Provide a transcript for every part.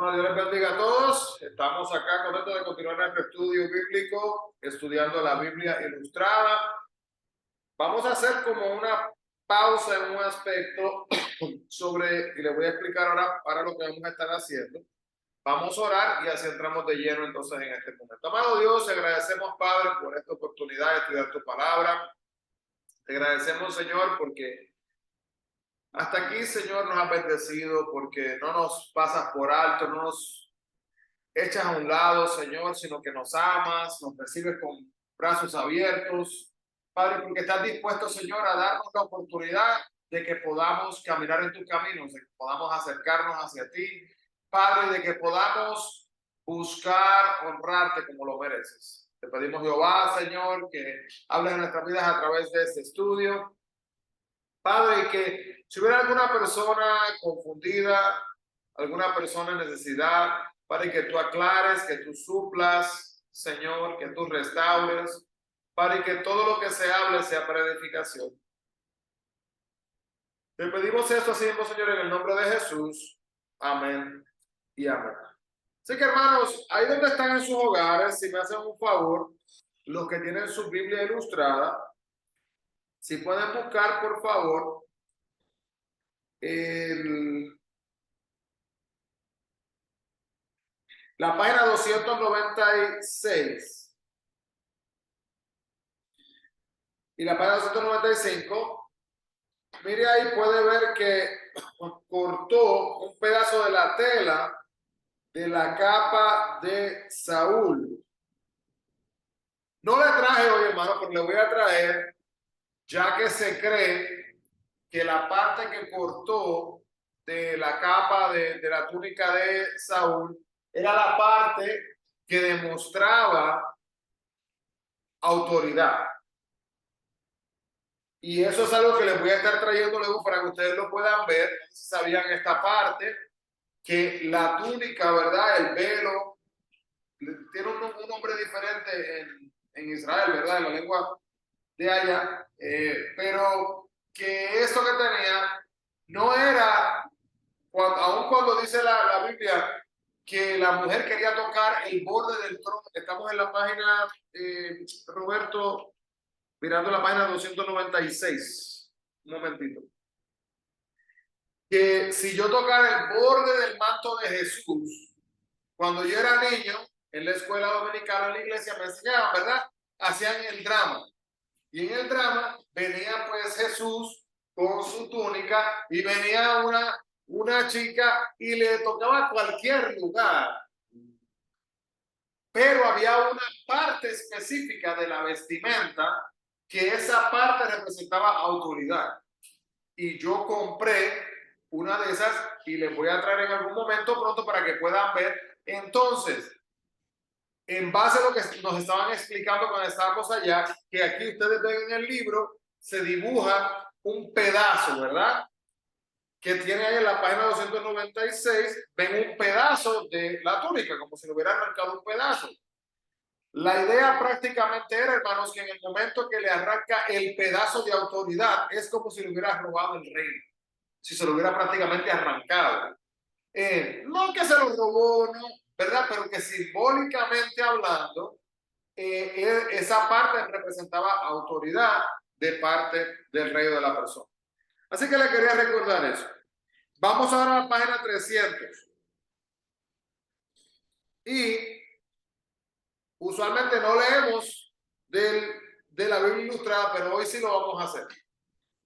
Bueno, Dios les bendiga a todos. Estamos acá contentos de continuar nuestro estudio bíblico, estudiando la Biblia ilustrada. Vamos a hacer como una pausa en un aspecto sobre, y les voy a explicar ahora lo que vamos a estar haciendo. Vamos a orar y así entramos de lleno entonces en este momento. Amado Dios, te agradecemos, Padre, por esta oportunidad de estudiar tu palabra. Te agradecemos, Señor, porque hasta aquí, Señor, nos has bendecido, porque no nos pasas por alto, no nos echas a un lado, Señor, sino que nos amas, nos recibes con brazos abiertos, Padre, porque estás dispuesto, Señor, a darnos la oportunidad de que podamos caminar en tus caminos, de que podamos acercarnos hacia ti, Padre, de que podamos buscar honrarte como lo mereces. Te pedimos, Jehová, Señor, que hables en nuestras vidas a través de este estudio. Padre, que si hubiera alguna persona confundida, alguna persona en necesidad, Padre, que tú aclares, que tú suplas, Señor, que tú restaures, Padre, que todo lo que se hable sea para edificación. Te pedimos esto así, Señor, en el nombre de Jesús. Amén y amén. Así que, hermanos, ahí donde están en sus hogares, si me hacen un favor, los que tienen su Biblia ilustrada, si pueden buscar, por favor, la página 296 y la página 295, mire ahí, puede ver que cortó un pedazo de la tela de la capa de Saúl. No le traje hoy, hermano, pero le voy a traer, ya que se cree que la parte que cortó de la capa de la túnica de Saúl era la parte que demostraba autoridad. Y eso es algo que les voy a estar trayendo luego para que ustedes lo puedan ver. Si sabían esta parte, que la túnica, ¿verdad? El velo, tiene un nombre diferente en Israel, ¿verdad? En la lengua de allá. Pero que eso que tenía no era, aun cuando dice la Biblia que la mujer quería tocar el borde del trono. Estamos en la página, Roberto, mirando la página 296. Un momentito. Que si yo tocara el borde del manto de Jesús, cuando yo era niño, en la escuela dominical, en la iglesia, me enseñaban, ¿verdad? Hacían el drama. Y en el drama venía pues Jesús con su túnica y venía una chica y le tocaba cualquier lugar. Pero había una parte específica de la vestimenta que esa parte representaba autoridad. Y yo compré una de esas y les voy a traer en algún momento pronto para que puedan ver. Entonces, en base a lo que nos estaban explicando cuando estábamos allá, que aquí ustedes ven en el libro, se dibuja un pedazo, ¿verdad? Que tiene ahí en la página 296, ven un pedazo de la túnica, como si le hubiera arrancado un pedazo. La idea prácticamente era, hermanos, que en el momento que le arranca el pedazo de autoridad, es como si le hubiera robado el reino, si se lo hubiera prácticamente arrancado. No que se lo robó, no, ¿verdad? Pero que simbólicamente hablando, esa parte representaba autoridad de parte del rey o de la persona. Así que le quería recordar eso. Vamos ahora a la página 300. Y usualmente no leemos de la Biblia ilustrada, pero hoy sí lo vamos a hacer.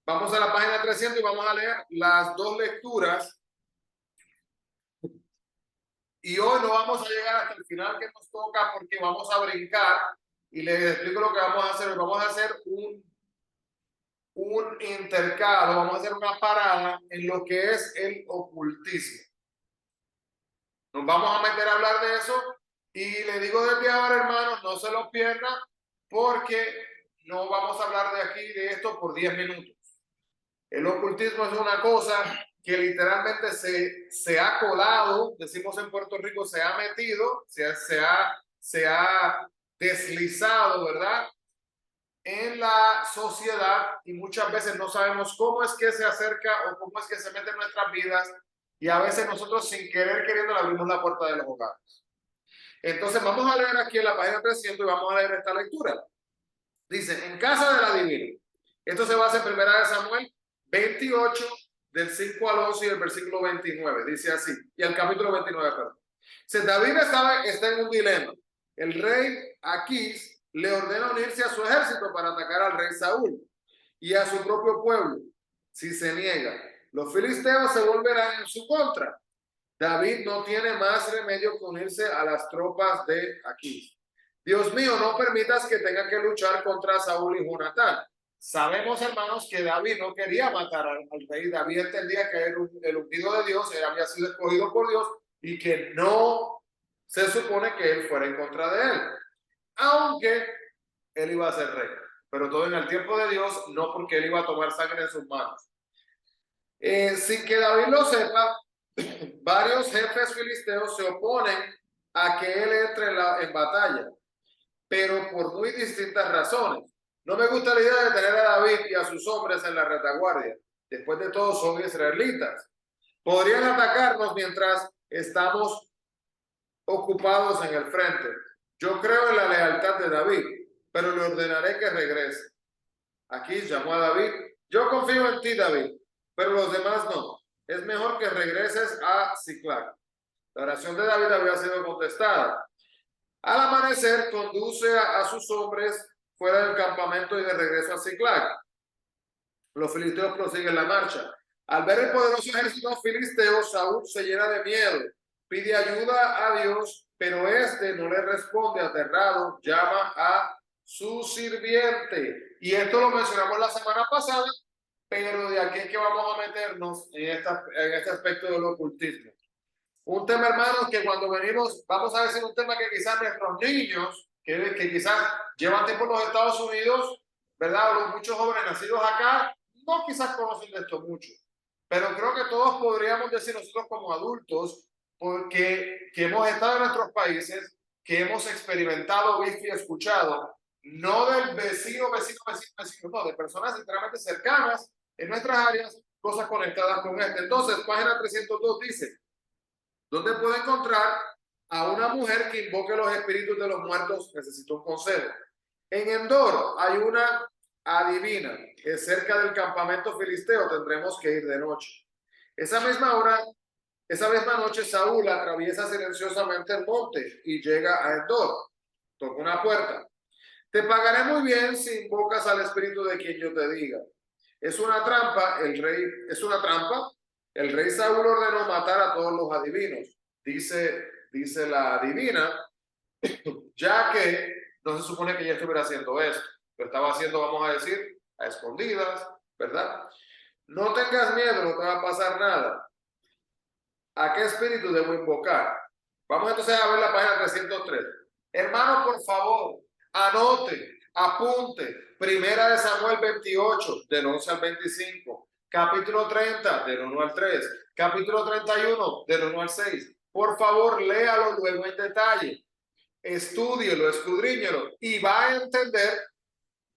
Vamos a la página 300 y vamos a leer las dos lecturas. Y hoy no vamos a llegar hasta el final que nos toca porque vamos a brincar y les explico lo que vamos a hacer. Vamos a hacer un intercalo, vamos a hacer una parada en lo que es el ocultismo. Nos vamos a meter a hablar de eso y le digo desde ahora, hermanos, no se lo pierdan porque no vamos a hablar de aquí de esto por 10 minutos. El ocultismo es una cosa que literalmente se ha colado, decimos en Puerto Rico, se ha metido, se ha deslizado, ¿verdad? En la sociedad y muchas veces no sabemos cómo es que se acerca o cómo es que se mete en nuestras vidas Y a veces nosotros sin querer queriendo le abrimos la puerta de los hogares. Entonces vamos a leer aquí en la página 300 y vamos a leer esta lectura. Dice, en casa de la divina. Esto se basa en 1 de Samuel 28, del 5 al 11 y el versículo 29. Dice así, y el capítulo 29, perdón. David está en un dilema. El rey Aquís le ordena unirse a su ejército para atacar al rey Saúl y a su propio pueblo. Si se niega, los filisteos se volverán en su contra. David no tiene más remedio que unirse a las tropas de Aquís. Dios mío, no permitas que tenga que luchar contra Saúl y Jonatán. Sabemos, hermanos, que David no quería matar al rey. David entendía que era el ungido de Dios, él había sido escogido por Dios y que no se supone que él fuera en contra de él. Aunque él iba a ser rey, pero todo en el tiempo de Dios, no porque él iba a tomar sangre en sus manos. Sin que David lo sepa, varios jefes filisteos se oponen a que él entre en batalla, pero por muy distintas razones. No me gusta la idea de tener a David y a sus hombres en la retaguardia. Después de todo, son israelitas. Podrían atacarnos mientras estamos ocupados en el frente. Yo creo en la lealtad de David, pero le ordenaré que regrese. Aquí llamó a David. Yo confío en ti, David, pero los demás no. Es mejor que regreses a Siclag. La oración de David había sido contestada. Al amanecer, conduce a sus hombres fuera del campamento y de regreso a Siclag. Los filisteos prosiguen la marcha. Al ver el poderoso ejército filisteo, Saúl se llena de miedo. Pide ayuda a Dios, pero este no le responde. Aterrado, llama a su sirviente. Y esto lo mencionamos la semana pasada, pero de aquí es que vamos a meternos en este aspecto del ocultismo. Un tema, hermanos, que cuando venimos, vamos a decir un tema que quizás nuestros niños, que quizás llevan tiempo en los Estados Unidos, ¿verdad? O muchos jóvenes nacidos acá, no quizás conocen de esto mucho. Pero creo que todos podríamos decir nosotros como adultos, porque que hemos estado en nuestros países, que hemos experimentado, visto y escuchado, no del vecino, no, de personas enteramente cercanas en nuestras áreas, cosas conectadas con este. Entonces, página 302 dice, ¿dónde puedo encontrar a una mujer que invoque los espíritus de los muertos? Necesito un consejo. En Endor hay una adivina, que es cerca del campamento filisteo, tendremos que ir de noche. Esa misma noche, Saúl atraviesa silenciosamente el monte y llega a Endor. Toca una puerta. Te pagaré muy bien si invocas al espíritu de quien yo te diga. Es una trampa, el rey Saúl ordenó matar a todos los adivinos. Dice la adivina, ya que no se supone que ella estuviera haciendo esto. Lo estaba haciendo, vamos a decir, a escondidas, ¿verdad? No tengas miedo, no te va a pasar nada. ¿A qué espíritu debo invocar? Vamos entonces a ver la página 303. Hermano, por favor, anote, apunte. Primera de Samuel 28, del 11 al 25. Capítulo 30, del 1 al 3. Capítulo 31, del 1 al 6. Por favor, léalo luego en detalle. Estúdielo, escudriñelo y va a entender.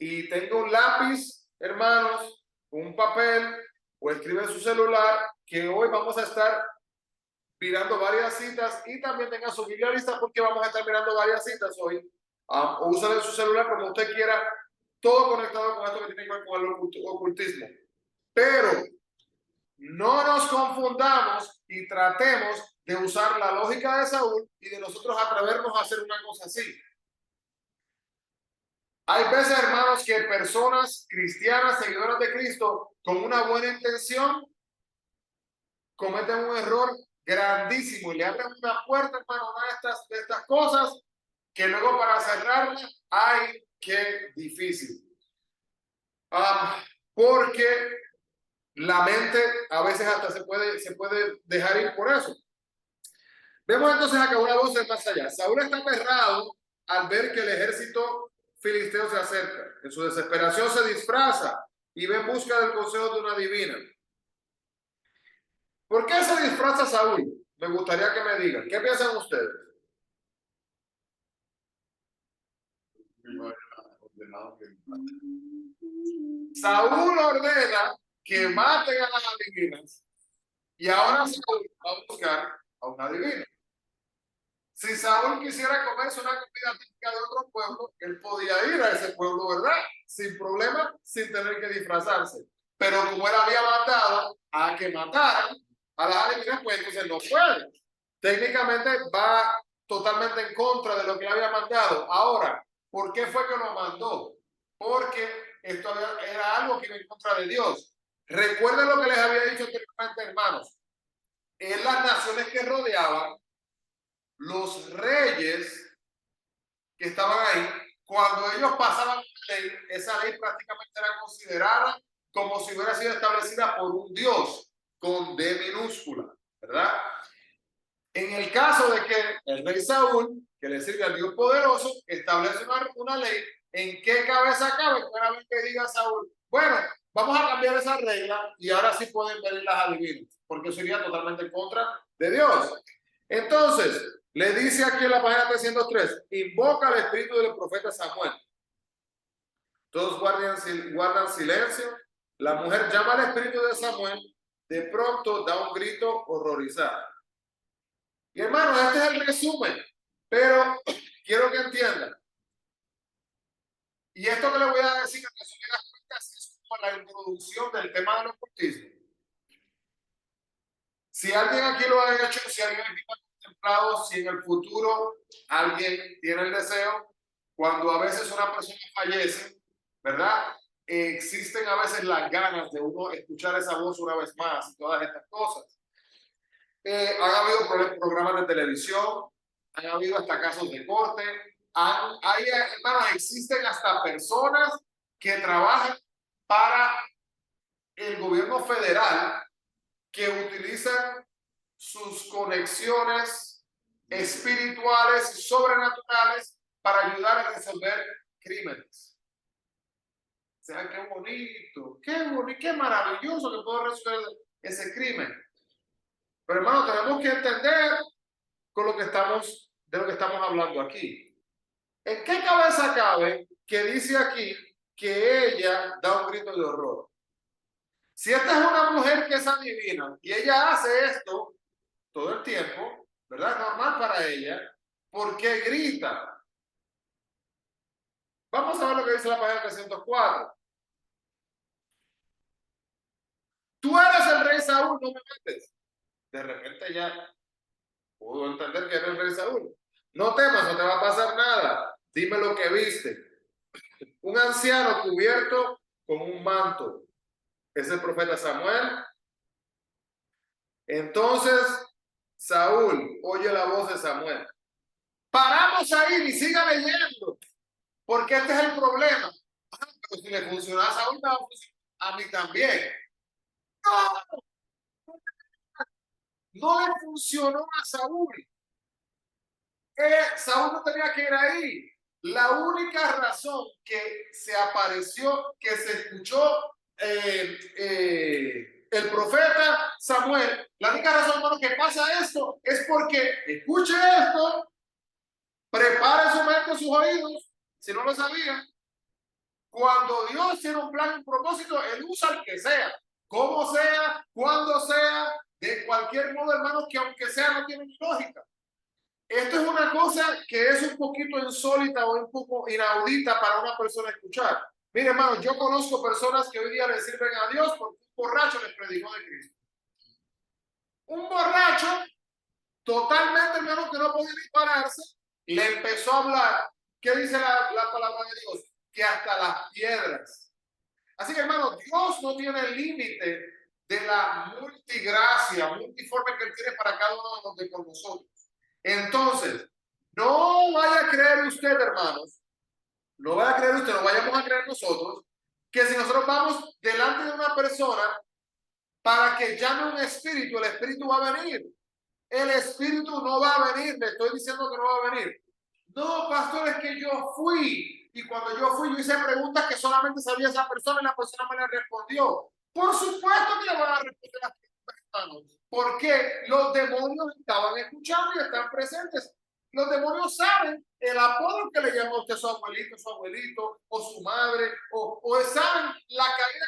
Y tenga un lápiz, hermanos, un papel o escribe en su celular que hoy vamos a estar mirando varias citas y también tenga su Biblia lista porque vamos a estar mirando varias citas hoy. Usen en su celular como usted quiera, todo conectado con esto que tiene que ver con el ocultismo. Pero no nos confundamos y tratemos de usar la lógica de Saúl y de nosotros atrevernos a hacer una cosa así. Hay veces, hermanos, que personas cristianas, seguidoras de Cristo, con una buena intención, cometen un error grandísimo y le abren una puerta, hermano, a estas cosas que luego para cerrarla, ay, qué difícil. Porque la mente a veces hasta se puede dejar ir por eso. Vemos entonces acá una voz más allá. Saúl está aterrado al ver que el ejército filisteo se acerca. En su desesperación se disfraza y va en busca del consejo de una divina. ¿Por qué se disfraza Saúl? Me gustaría que me digan. ¿Qué piensan ustedes? Saúl ordena que maten a las divinas Y ahora Saúl va a buscar a un adivino. Si Saúl quisiera comerse una comida típica de otro pueblo, él podía ir a ese pueblo, ¿verdad? Sin problema, sin tener que disfrazarse. Pero como él había mandado a que mataran a las adivinas, pues entonces no puede. Técnicamente va totalmente en contra de lo que le había mandado. Ahora, ¿por qué fue que lo mandó? Porque esto era algo que iba en contra de Dios. Recuerden lo que les había dicho anteriormente, hermanos. En las naciones que rodeaban, los reyes que estaban ahí, cuando ellos pasaban una ley, esa ley prácticamente era considerada como si hubiera sido establecida por un Dios con D minúscula, ¿verdad? En el caso de que el rey Saúl, que le sirve al Dios poderoso, establece una ley, ¿en qué cabeza cabe? Claramente diga Saúl, bueno, vamos a cambiar esa regla y ahora sí pueden venir las adivinas, porque sería totalmente en contra de Dios. Entonces, le dice aquí en la página 303, invoca al espíritu del profeta Samuel. Todos guardan silencio. La mujer llama al espíritu de Samuel. De pronto da un grito horrorizado. Y hermano, este es el resumen. Pero quiero que entiendan. Y esto que le voy a decir en resumidas cuentas es como la introducción del tema del ocultismo. Si alguien aquí lo ha hecho, si alguien aquí lo ha contemplado, si en el futuro alguien tiene el deseo, cuando a veces una persona fallece, ¿verdad? Existen a veces las ganas de uno escuchar esa voz una vez más y todas estas cosas. Han habido programas de televisión, han habido hasta casos de corte, hermanos, existen hasta personas que trabajan para el gobierno federal que utilizan sus conexiones espirituales y sobrenaturales para ayudar a resolver crímenes. O sea, qué bonito, qué maravilloso que puedo resolver ese crimen. Pero hermano, tenemos que entender de lo que estamos hablando aquí. ¿En qué cabeza cabe que dice aquí que ella da un grito de horror? Si esta es una mujer que es adivina y ella hace esto todo el tiempo, ¿verdad? Es normal para ella. ¿Por qué grita? Vamos a ver lo que dice la página 304. Tú eres el rey Saúl, no me metes. De repente ya pudo entender que era el rey Saúl. No temas, no te va a pasar nada. Dime lo que viste. Un anciano cubierto con un manto. Es el profeta Samuel. Entonces Saúl oye la voz de Samuel. Paramos ahí y siga leyendo. Porque este es el problema. Pero si le funciona a Saúl, me va a funcionar a mí también. No, no le funcionó a Saúl. Saúl no tenía que ir ahí. La única razón que se apareció, que se escuchó el profeta Samuel, la única razón, hermano, que pasa esto es porque escuche esto, prepare su mente, sus oídos, si no lo sabía. Cuando Dios tiene un plan, un propósito, Él usa el que sea, como sea, cuando sea, de cualquier modo, hermanos, que aunque sea no tiene lógica. Esto es una cosa que es un poquito insólita o un poco inaudita para una persona escuchar. Mire, hermano, yo conozco personas que hoy día le sirven a Dios porque un borracho les predicó de Cristo. Un borracho, totalmente, hermano, que no podía dispararse, le empezó a hablar. ¿Qué dice la palabra de Dios? Que hasta las piedras. Así que, hermano, Dios no tiene límite de la multigracia, multiforme que Él tiene para cada uno de nosotros. Entonces, no vaya a creer usted, hermanos, no vaya a creer usted, no vayamos a creer nosotros, que si nosotros vamos delante de una persona para que llame un espíritu, el espíritu va a venir. El espíritu no va a venir, le estoy diciendo que no va a venir. No, pastor, es que yo fui. Y cuando yo fui, yo hice preguntas que solamente sabía esa persona y la persona me la respondió. Por supuesto que le van a responder las preguntas, hermanos. Porque los demonios estaban escuchando y están presentes. Los demonios saben el apodo que le llama a usted su abuelito, o su madre, o saben la caída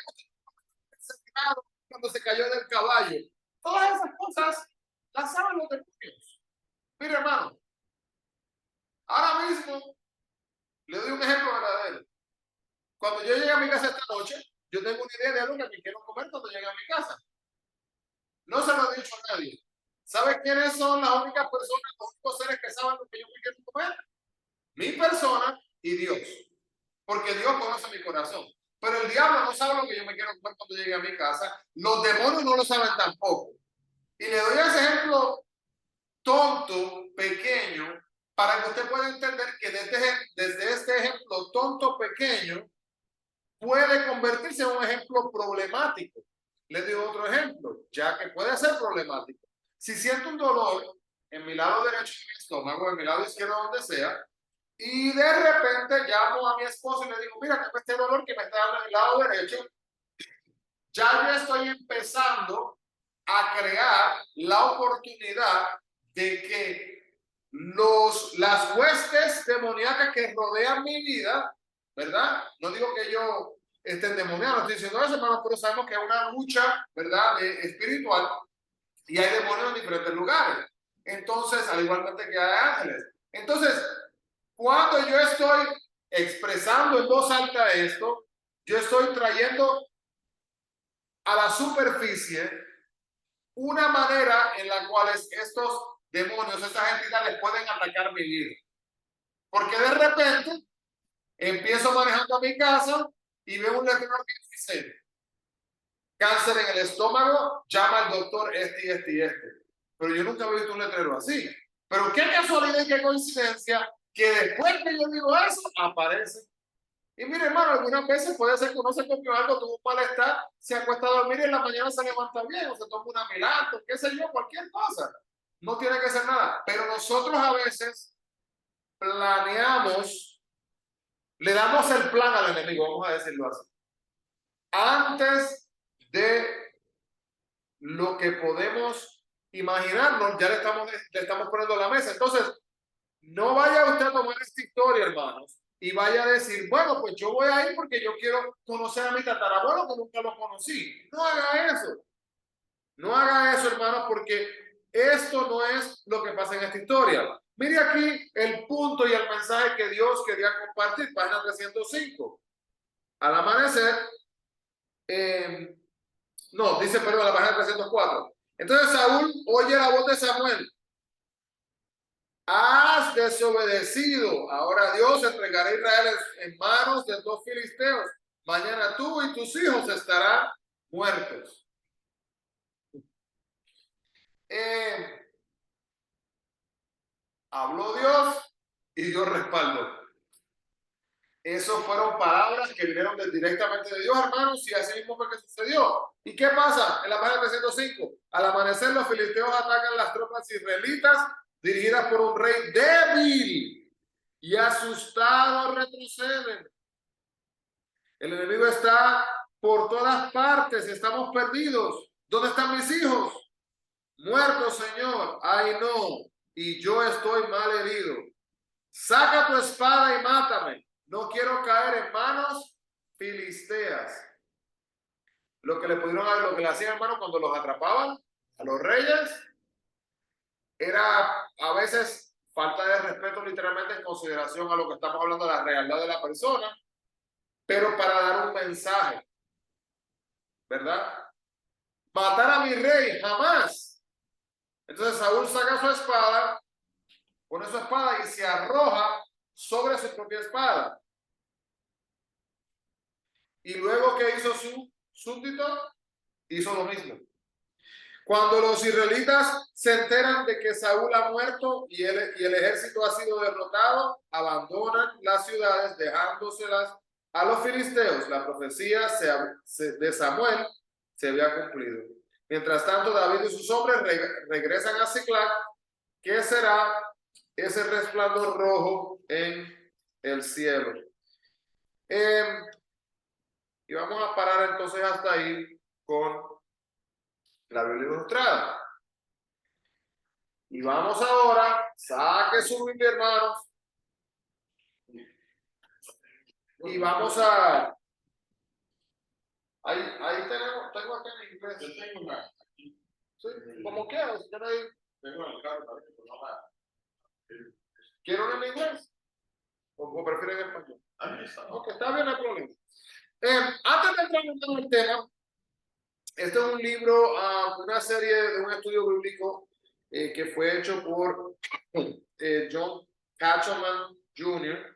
cuando se cayó del caballo. Todas esas cosas las saben los demonios. Mire, hermano, ahora mismo le doy un ejemplo verdadero. Cuando yo llegue a mi casa esta noche, yo tengo una idea de algo que quiero comer cuando llegue a mi casa. No se lo he dicho a nadie. ¿Sabe quiénes son las únicas personas, los únicos seres que saben lo que yo me quiero comer? Mi persona y Dios. Porque Dios conoce mi corazón. Pero el diablo no sabe lo que yo me quiero comer cuando llegue a mi casa. Los demonios no lo saben tampoco. Y le doy ese ejemplo tonto, pequeño, para que usted pueda entender que desde este ejemplo tonto, pequeño, puede convertirse en un ejemplo problemático. Les digo otro ejemplo, ya que puede ser problemático. Si siento un dolor en mi lado derecho de mi estómago, en mi lado izquierdo, donde sea, y de repente llamo a mi esposo y le digo, mira, tengo este dolor que me está dando en el lado derecho, ya yo estoy empezando a crear la oportunidad de que las huestes demoníacas que rodean mi vida, ¿verdad? No digo que yo esté endemoniado, no estoy diciendo eso, hermanos, pero sabemos que es una lucha, ¿verdad? Espiritual, y hay demonios en diferentes lugares. Entonces, al igualmente que hay ángeles. Entonces, cuando yo estoy expresando en voz alta esto, yo estoy trayendo a la superficie una manera en la cual estos demonios, estas entidades pueden atacar mi vida. Porque de repente empiezo manejando a mi casa y veo un letrero que dice cáncer en el estómago, llama al doctor este y este y este. Pero yo nunca he visto un letrero así. Pero qué casualidad y qué coincidencia que después que yo digo eso, aparece. Y mire, hermano, algunas veces puede ser que uno se comió algo, tuvo un malestar, se acuesta a dormir y en la mañana se levanta bien, o se toma una Milanto, qué sé yo, cualquier cosa. No tiene que ser nada. Pero nosotros a veces planeamos, le damos el plan al enemigo, vamos a decirlo así, antes de lo que podemos imaginarnos, ya le estamos poniendo a la mesa. Entonces, no vaya usted a tomar esta historia, hermanos, y vaya a decir, bueno, pues yo voy a ir porque yo quiero conocer a mi tatarabuelo que nunca lo conocí. No haga eso. No haga eso, hermanos, porque esto no es lo que pasa en esta historia. Mire aquí el punto y el mensaje que Dios quería compartir, página 305. Al amanecer, no, dice, perdón, la página 304. Entonces Saúl oye la voz de Samuel. Has desobedecido. Ahora Dios entregará a Israel en manos de dos filisteos. Mañana tú y tus hijos estarán muertos. Habló Dios y Dios respaldó. Esas fueron palabras que vinieron directamente de Dios, hermanos, y así mismo fue que sucedió. ¿Y qué pasa? En la página 305, al amanecer los filisteos atacan las tropas israelitas dirigidas por un rey débil y asustado retroceden. El enemigo está por todas partes, estamos perdidos. ¿Dónde están mis hijos? Muertos, Señor. Ay, no. Y yo estoy mal herido. Saca tu espada y mátame. No quiero caer en manos filisteas. Lo que le pudieron haber, lo que le hacían, hermano, cuando los atrapaban a los reyes, era a veces falta de respeto, literalmente, en consideración a lo que estamos hablando de la realidad de la persona, pero para dar un mensaje, ¿verdad? Matar a mi rey, jamás. Entonces Saúl saca su espada, pone su espada y se arroja sobre su propia espada. Y luego, ¿qué hizo su súbdito? Hizo lo mismo. Cuando los israelitas se enteran de que Saúl ha muerto y el ejército ha sido derrotado, abandonan las ciudades dejándoselas a los filisteos. La profecía de Samuel se había cumplido. Mientras tanto, David y sus hombres regresan a Siclag, que será ese resplandor rojo en el cielo. Y vamos a parar entonces hasta ahí con la Biblia ilustrada. Y vamos ahora, saque su Biblia, hermanos. Y vamos a... Ahí tengo acá en inglés. Yo tengo una. Sí, como quieras. Si ahí, tengo en el carro también, pero no nada. ¿Quieren en inglés? ¿O prefieren en español? Ahí está. Ok, está bien, no hay problema. Antes de entrar en el tema, este es un libro, una serie de un estudio bíblico que fue hecho por John Cattleman Jr.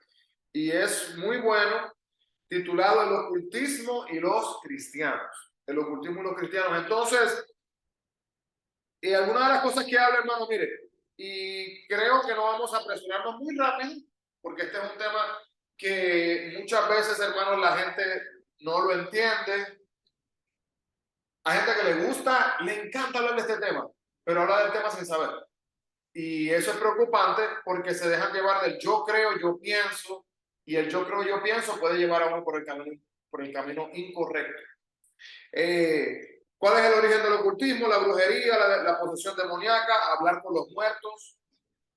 y es muy bueno, titulado El ocultismo y los cristianos. El ocultismo y los cristianos. Entonces, algunas de las cosas que habla, hermano, mire, y creo que no vamos a apresurarnos muy rápido, porque este es un tema que muchas veces, hermanos, la gente no lo entiende. Hay gente que le gusta, le encanta hablar de este tema, pero habla del tema sin saber. Y eso es preocupante porque se dejan llevar del yo creo, yo pienso, y el yo creo, yo pienso puede llevar a uno por el camino incorrecto. ¿Cuál es el origen del ocultismo? La brujería, la posesión demoníaca, hablar con los muertos,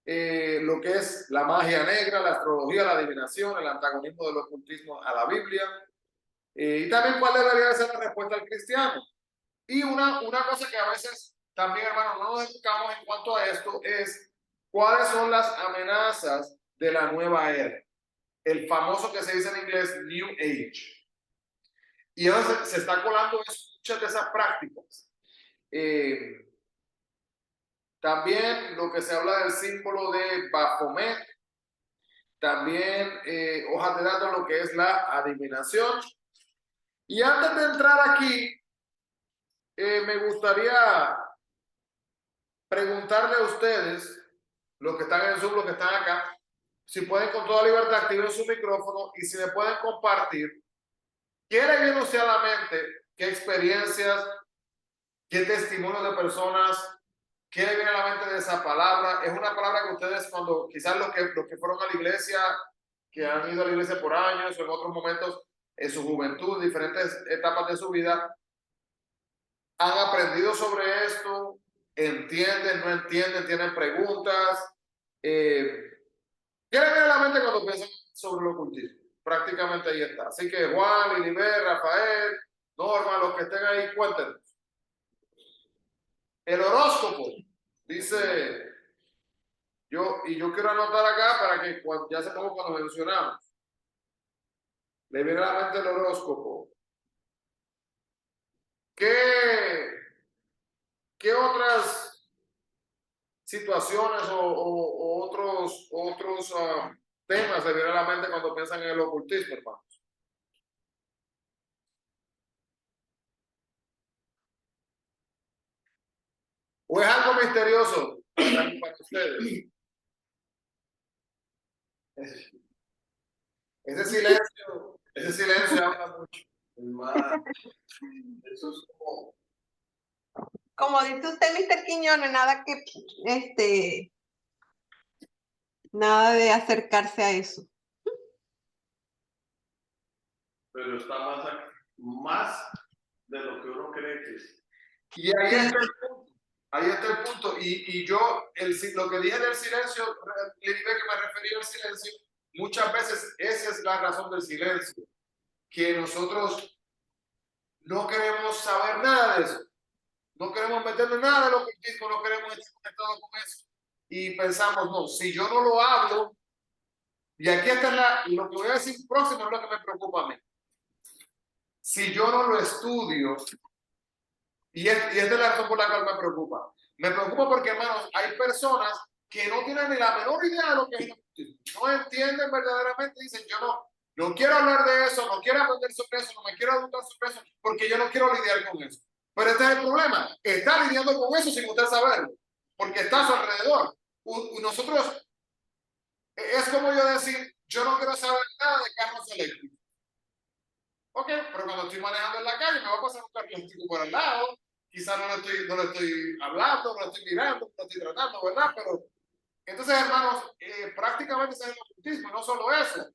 lo que es la magia negra, la astrología, la adivinación, el antagonismo del ocultismo a la Biblia, y también cuál debería ser la respuesta al cristiano. Y una cosa que a veces también, hermano, no nos enfocamos en cuanto a esto es cuáles son las amenazas de la nueva era. El famoso que se dice en inglés New Age. Y ahora se está colando muchas de esas prácticas. También lo que se habla del símbolo de Baphomet. También hojas de datos, lo que es la adivinación. Y antes de entrar aquí, me gustaría preguntarle a ustedes, los que están en Zoom, los que están acá, si pueden con toda libertad activar su micrófono y si me pueden compartir, ¿qué le viene usted a la mente? ¿Qué experiencias? ¿Qué testimonios de personas? ¿Qué le viene a la mente de esa palabra? Es una palabra que ustedes cuando, quizás los que fueron a la iglesia, que han ido a la iglesia por años o en otros momentos en su juventud, diferentes etapas de su vida, han aprendido sobre esto, entienden, no entienden, tienen preguntas. ¿Qué le viene a la mente cuando piensan sobre el ocultismo? Prácticamente ahí está. Así que Juan, Liliber, Rafael, Norma, los que estén ahí, cuéntenos. El horóscopo, dice yo quiero anotar acá para que ya sepamos cuando mencionamos. Le viene a la mente el horóscopo. ¿Qué otras situaciones o otros temas le vienen a la mente cuando piensan en el ocultismo, hermanos? ¿O es algo misterioso para ustedes? Ese silencio habla mucho. Eso es como dice usted, Mr. Quiñones, nada de acercarse a eso. Pero está más de lo que uno cree que es. Y ahí está el punto. Ahí está el punto. Y yo, lo que dije del silencio, le dije que me refería al silencio, muchas veces esa es la razón del silencio, que nosotros no queremos saber nada de eso. No queremos meternos nada de lo ocultismo, no queremos estar conectados con eso. Y pensamos, no, si yo no lo hablo, y aquí está lo que voy a decir próximo es lo que me preocupa a mí. Si yo no lo estudio, y es de la razón por la cual me preocupa. Me preocupa porque, hermanos, hay personas que no tienen ni la menor idea de lo que es el ocultismo. No entienden verdaderamente, dicen, yo no quiero hablar de eso, no quiero aprender sobre eso, no me quiero educar sobre eso, porque yo no quiero lidiar con eso. Pero este es el problema. Está lidiando con eso sin usted saberlo, porque está a su alrededor. Nosotros, es como yo decir, yo no quiero saber nada de carros eléctricos. Ok, pero cuando estoy manejando en la calle me va a pasar un carro eléctrico por al lado. Quizás no lo estoy hablando, no lo estoy mirando, no lo estoy tratando, ¿verdad? Pero entonces, hermanos, prácticamente ese es el ocultismo, no solo eso.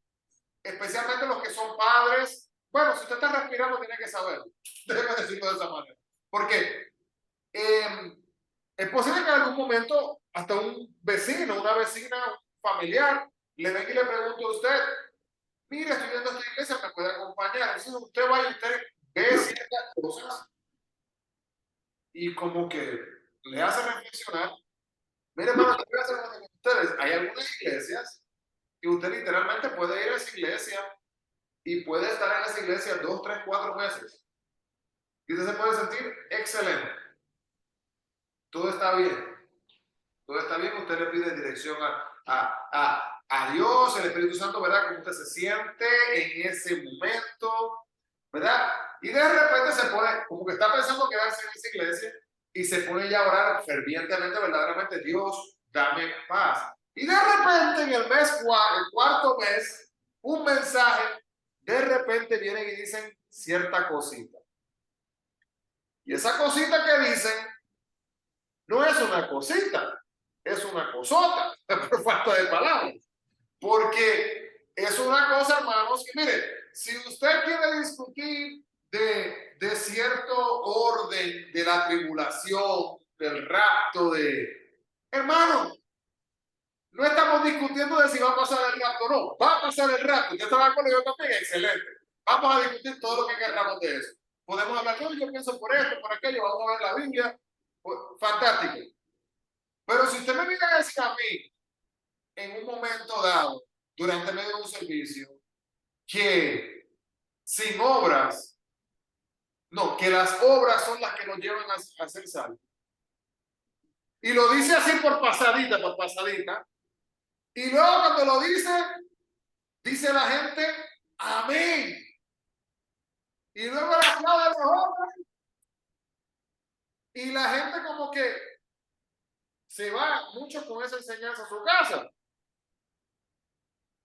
Especialmente los que son padres. Bueno, si usted está respirando, tiene que saberlo. Déjeme decirlo de esa manera. Porque es posible que en algún momento hasta un vecino, una vecina, un familiar, le venga y le pregunte a usted, mire, estoy viendo esta iglesia, me puede acompañar. Entonces usted va y usted ve ciertas cosas y como que le hace reflexionar. Mire, hermano, yo voy a hacer una cosa con ustedes. Hay algunas iglesias que usted literalmente puede ir a esa iglesia y puede estar en esa iglesia 2, 3, 4 meses. Y usted se puede sentir excelente. Todo está bien. Todo está bien. Usted le pide dirección a Dios, el Espíritu Santo, ¿verdad? Cómo usted se siente en ese momento, ¿verdad? Y de repente se pone, como que está pensando quedarse en esa iglesia y se pone ya a orar fervientemente, verdaderamente, Dios, dame paz. Y de repente en el el cuarto mes, un mensaje, de repente vienen y dicen cierta cosita. Y esa cosita que dicen no es una cosita, es una cosota, por falta de palabras. Porque es una cosa, hermanos, que mire, si usted quiere discutir de cierto orden de la tribulación, del rapto, hermano, no estamos discutiendo de si va a pasar el rapto o no, va a pasar el rapto. ¿Usted está de acuerdo? Yo también, excelente. Vamos a discutir todo lo que queramos de eso. Podemos hablar, no, yo pienso por esto, por aquello, vamos a ver la Biblia. Pues, fantástico. Pero si usted me viene a decir a mí, en un momento dado, durante medio de un servicio, que sin obras, no, que las obras son las que nos llevan a ser salvos. Y lo dice así por pasadita, y luego cuando lo dice la gente, amén. Y luego le aplaude a los hombres, y la gente como que se va mucho con esa enseñanza a su casa.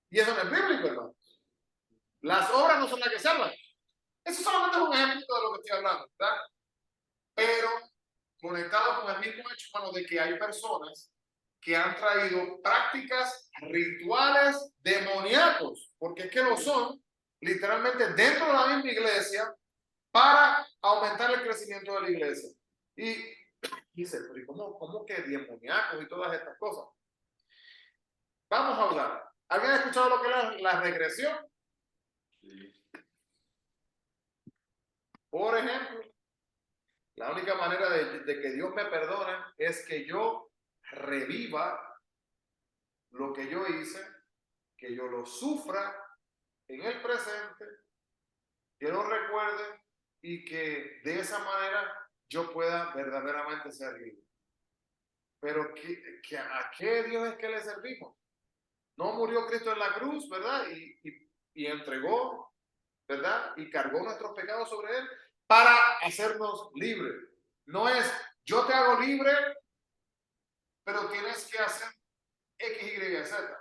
Y eso no es bíblico, hermano. Las obras no son las que salvan. Eso solamente es un ejemplo de lo que estoy hablando, ¿verdad? Pero conectado con el mismo hecho, hermano, de que hay personas que han traído prácticas rituales demoníacos, porque es que lo son, literalmente dentro de la misma iglesia, para aumentar el crecimiento de la iglesia. Y dice, pero ¿cómo que demoníacos y todas estas cosas? Vamos a hablar. ¿Alguien ha escuchado lo que es la regresión? Sí. Por ejemplo, la única manera de que Dios me perdone es que yo reviva lo que yo hice, que yo lo sufra en el presente, que lo recuerde y que de esa manera yo pueda verdaderamente ser libre. Pero ¿a qué Dios es que le servimos? No murió Cristo en la cruz, ¿verdad? Y entregó, ¿verdad? Y cargó nuestros pecados sobre él para hacernos libres. No es yo te hago libre, pero tienes que hacer X, Y, Z.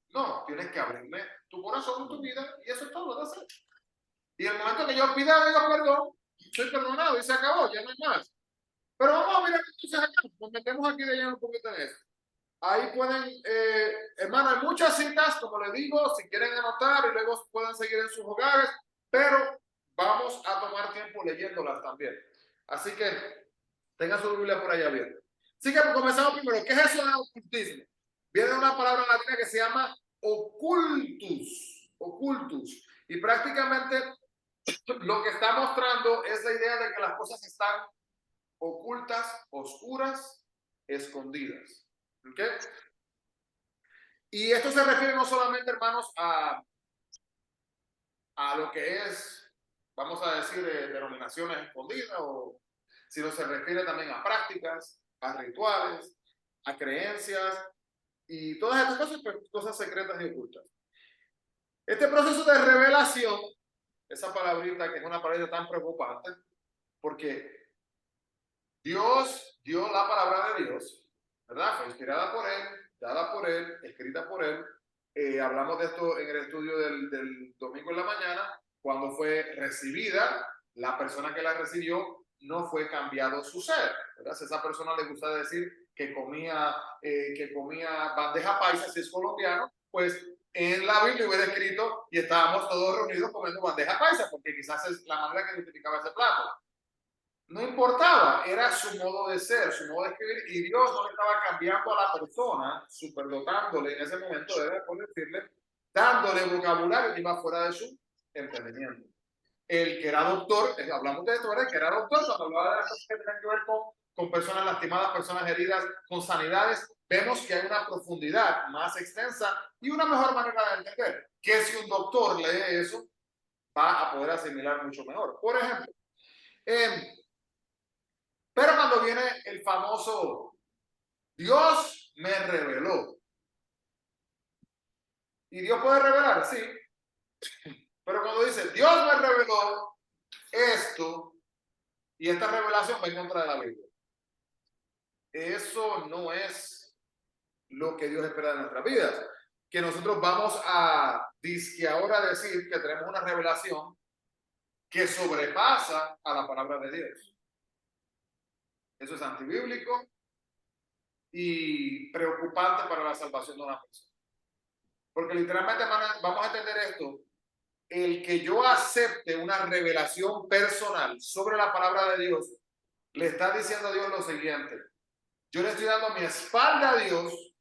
No, tienes que abrirme tu corazón, tu vida, y eso es todo, ¿verdad? Y el momento que yo pida a Dios perdón, soy perdonado y se acabó, ya no hay más. Pero vamos a mirar entonces acá, nos metemos aquí de lleno un poquito en eso. Ahí pueden, hermano, hay muchas citas, como les digo, si quieren anotar y luego pueden seguir en sus hogares, pero vamos a tomar tiempo leyéndolas también. Así que tengan su Biblia por allá abierta. Así que comenzamos primero. ¿Qué es eso de ocultismo? Viene de una palabra latina que se llama occultus. Occultus. Y prácticamente lo que está mostrando es la idea de que las cosas están ocultas, oscuras, escondidas. ¿Ok? Y esto se refiere no solamente, hermanos, a lo que es, vamos a decir, denominaciones escondidas, sino se refiere también a prácticas, a rituales, a creencias y todas estas cosas, pues, cosas secretas y ocultas. Este proceso de revelación, esa palabrita que es una palabra tan preocupante, porque Dios dio la palabra de Dios, ¿verdad? Fue inspirada por él, dada por él, escrita por él. Hablamos de esto en el estudio del domingo en la mañana, cuando fue recibida, la persona que la recibió no fue cambiado su ser, ¿verdad? Si a esa persona le gusta decir que comía bandeja paisa, si es colombiano, pues en la Biblia hubiera escrito y estábamos todos reunidos comiendo bandeja paisa, porque quizás es la manera que identificaba ese plato. No importaba, era su modo de ser, su modo de escribir, y Dios no le estaba cambiando a la persona, superdotándole en ese momento, debe decirle, dándole vocabulario que iba fuera de su entendimiento. El que era doctor, hablamos de esto, ¿verdad? El que era doctor, cuando hablaba de las cosas que tenían que ver con con personas lastimadas, personas heridas, con sanidades, vemos que hay una profundidad más extensa y una mejor manera de entender, que si un doctor lee eso, va a poder asimilar mucho mejor. Por ejemplo, pero cuando viene el famoso Dios me reveló, y Dios puede revelar, sí, pero cuando dice Dios me reveló esto, y esta revelación va en contra de la Biblia, eso no es lo que Dios espera de nuestras vidas. Que nosotros vamos a disque ahora decir que tenemos una revelación que sobrepasa a la palabra de Dios. Eso es antibíblico y preocupante para la salvación de una persona. Porque literalmente vamos a entender esto. El que yo acepte una revelación personal sobre la palabra de Dios, le está diciendo a Dios lo siguiente. Yo le estoy dando mi espalda a Dios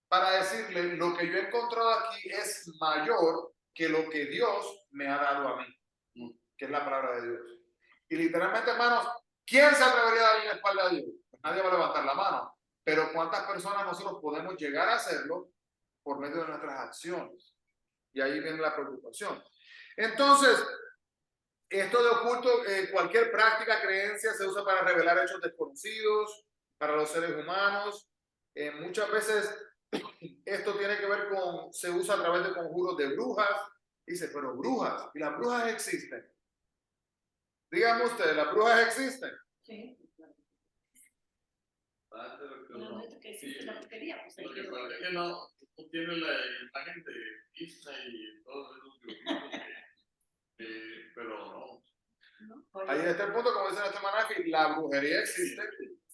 para decirle lo que yo he encontrado aquí es mayor que lo que Dios me ha dado a mí, que es la palabra de Dios. Y literalmente, hermanos, ¿quién se atrevería a darle la espalda a Dios? Pues nadie va a levantar la mano. Pero ¿cuántas personas nosotros podemos llegar a hacerlo por medio de nuestras acciones? Y ahí viene la preocupación. Entonces, esto de oculto, cualquier práctica, creencia se usa para revelar hechos desconocidos para los seres humanos. Muchas veces esto tiene que ver con, se usa a través de conjuros de brujas. Dice, pero brujas, y las brujas existen. Díganme ustedes, ¿las brujas existen? Sí. No, Que existe la brujería, pues hay porque que... parece que no tiene la imagen de Disney y todos esos dibujitos, pero no. Ahí está el punto, como dice la semana, que la brujería existe,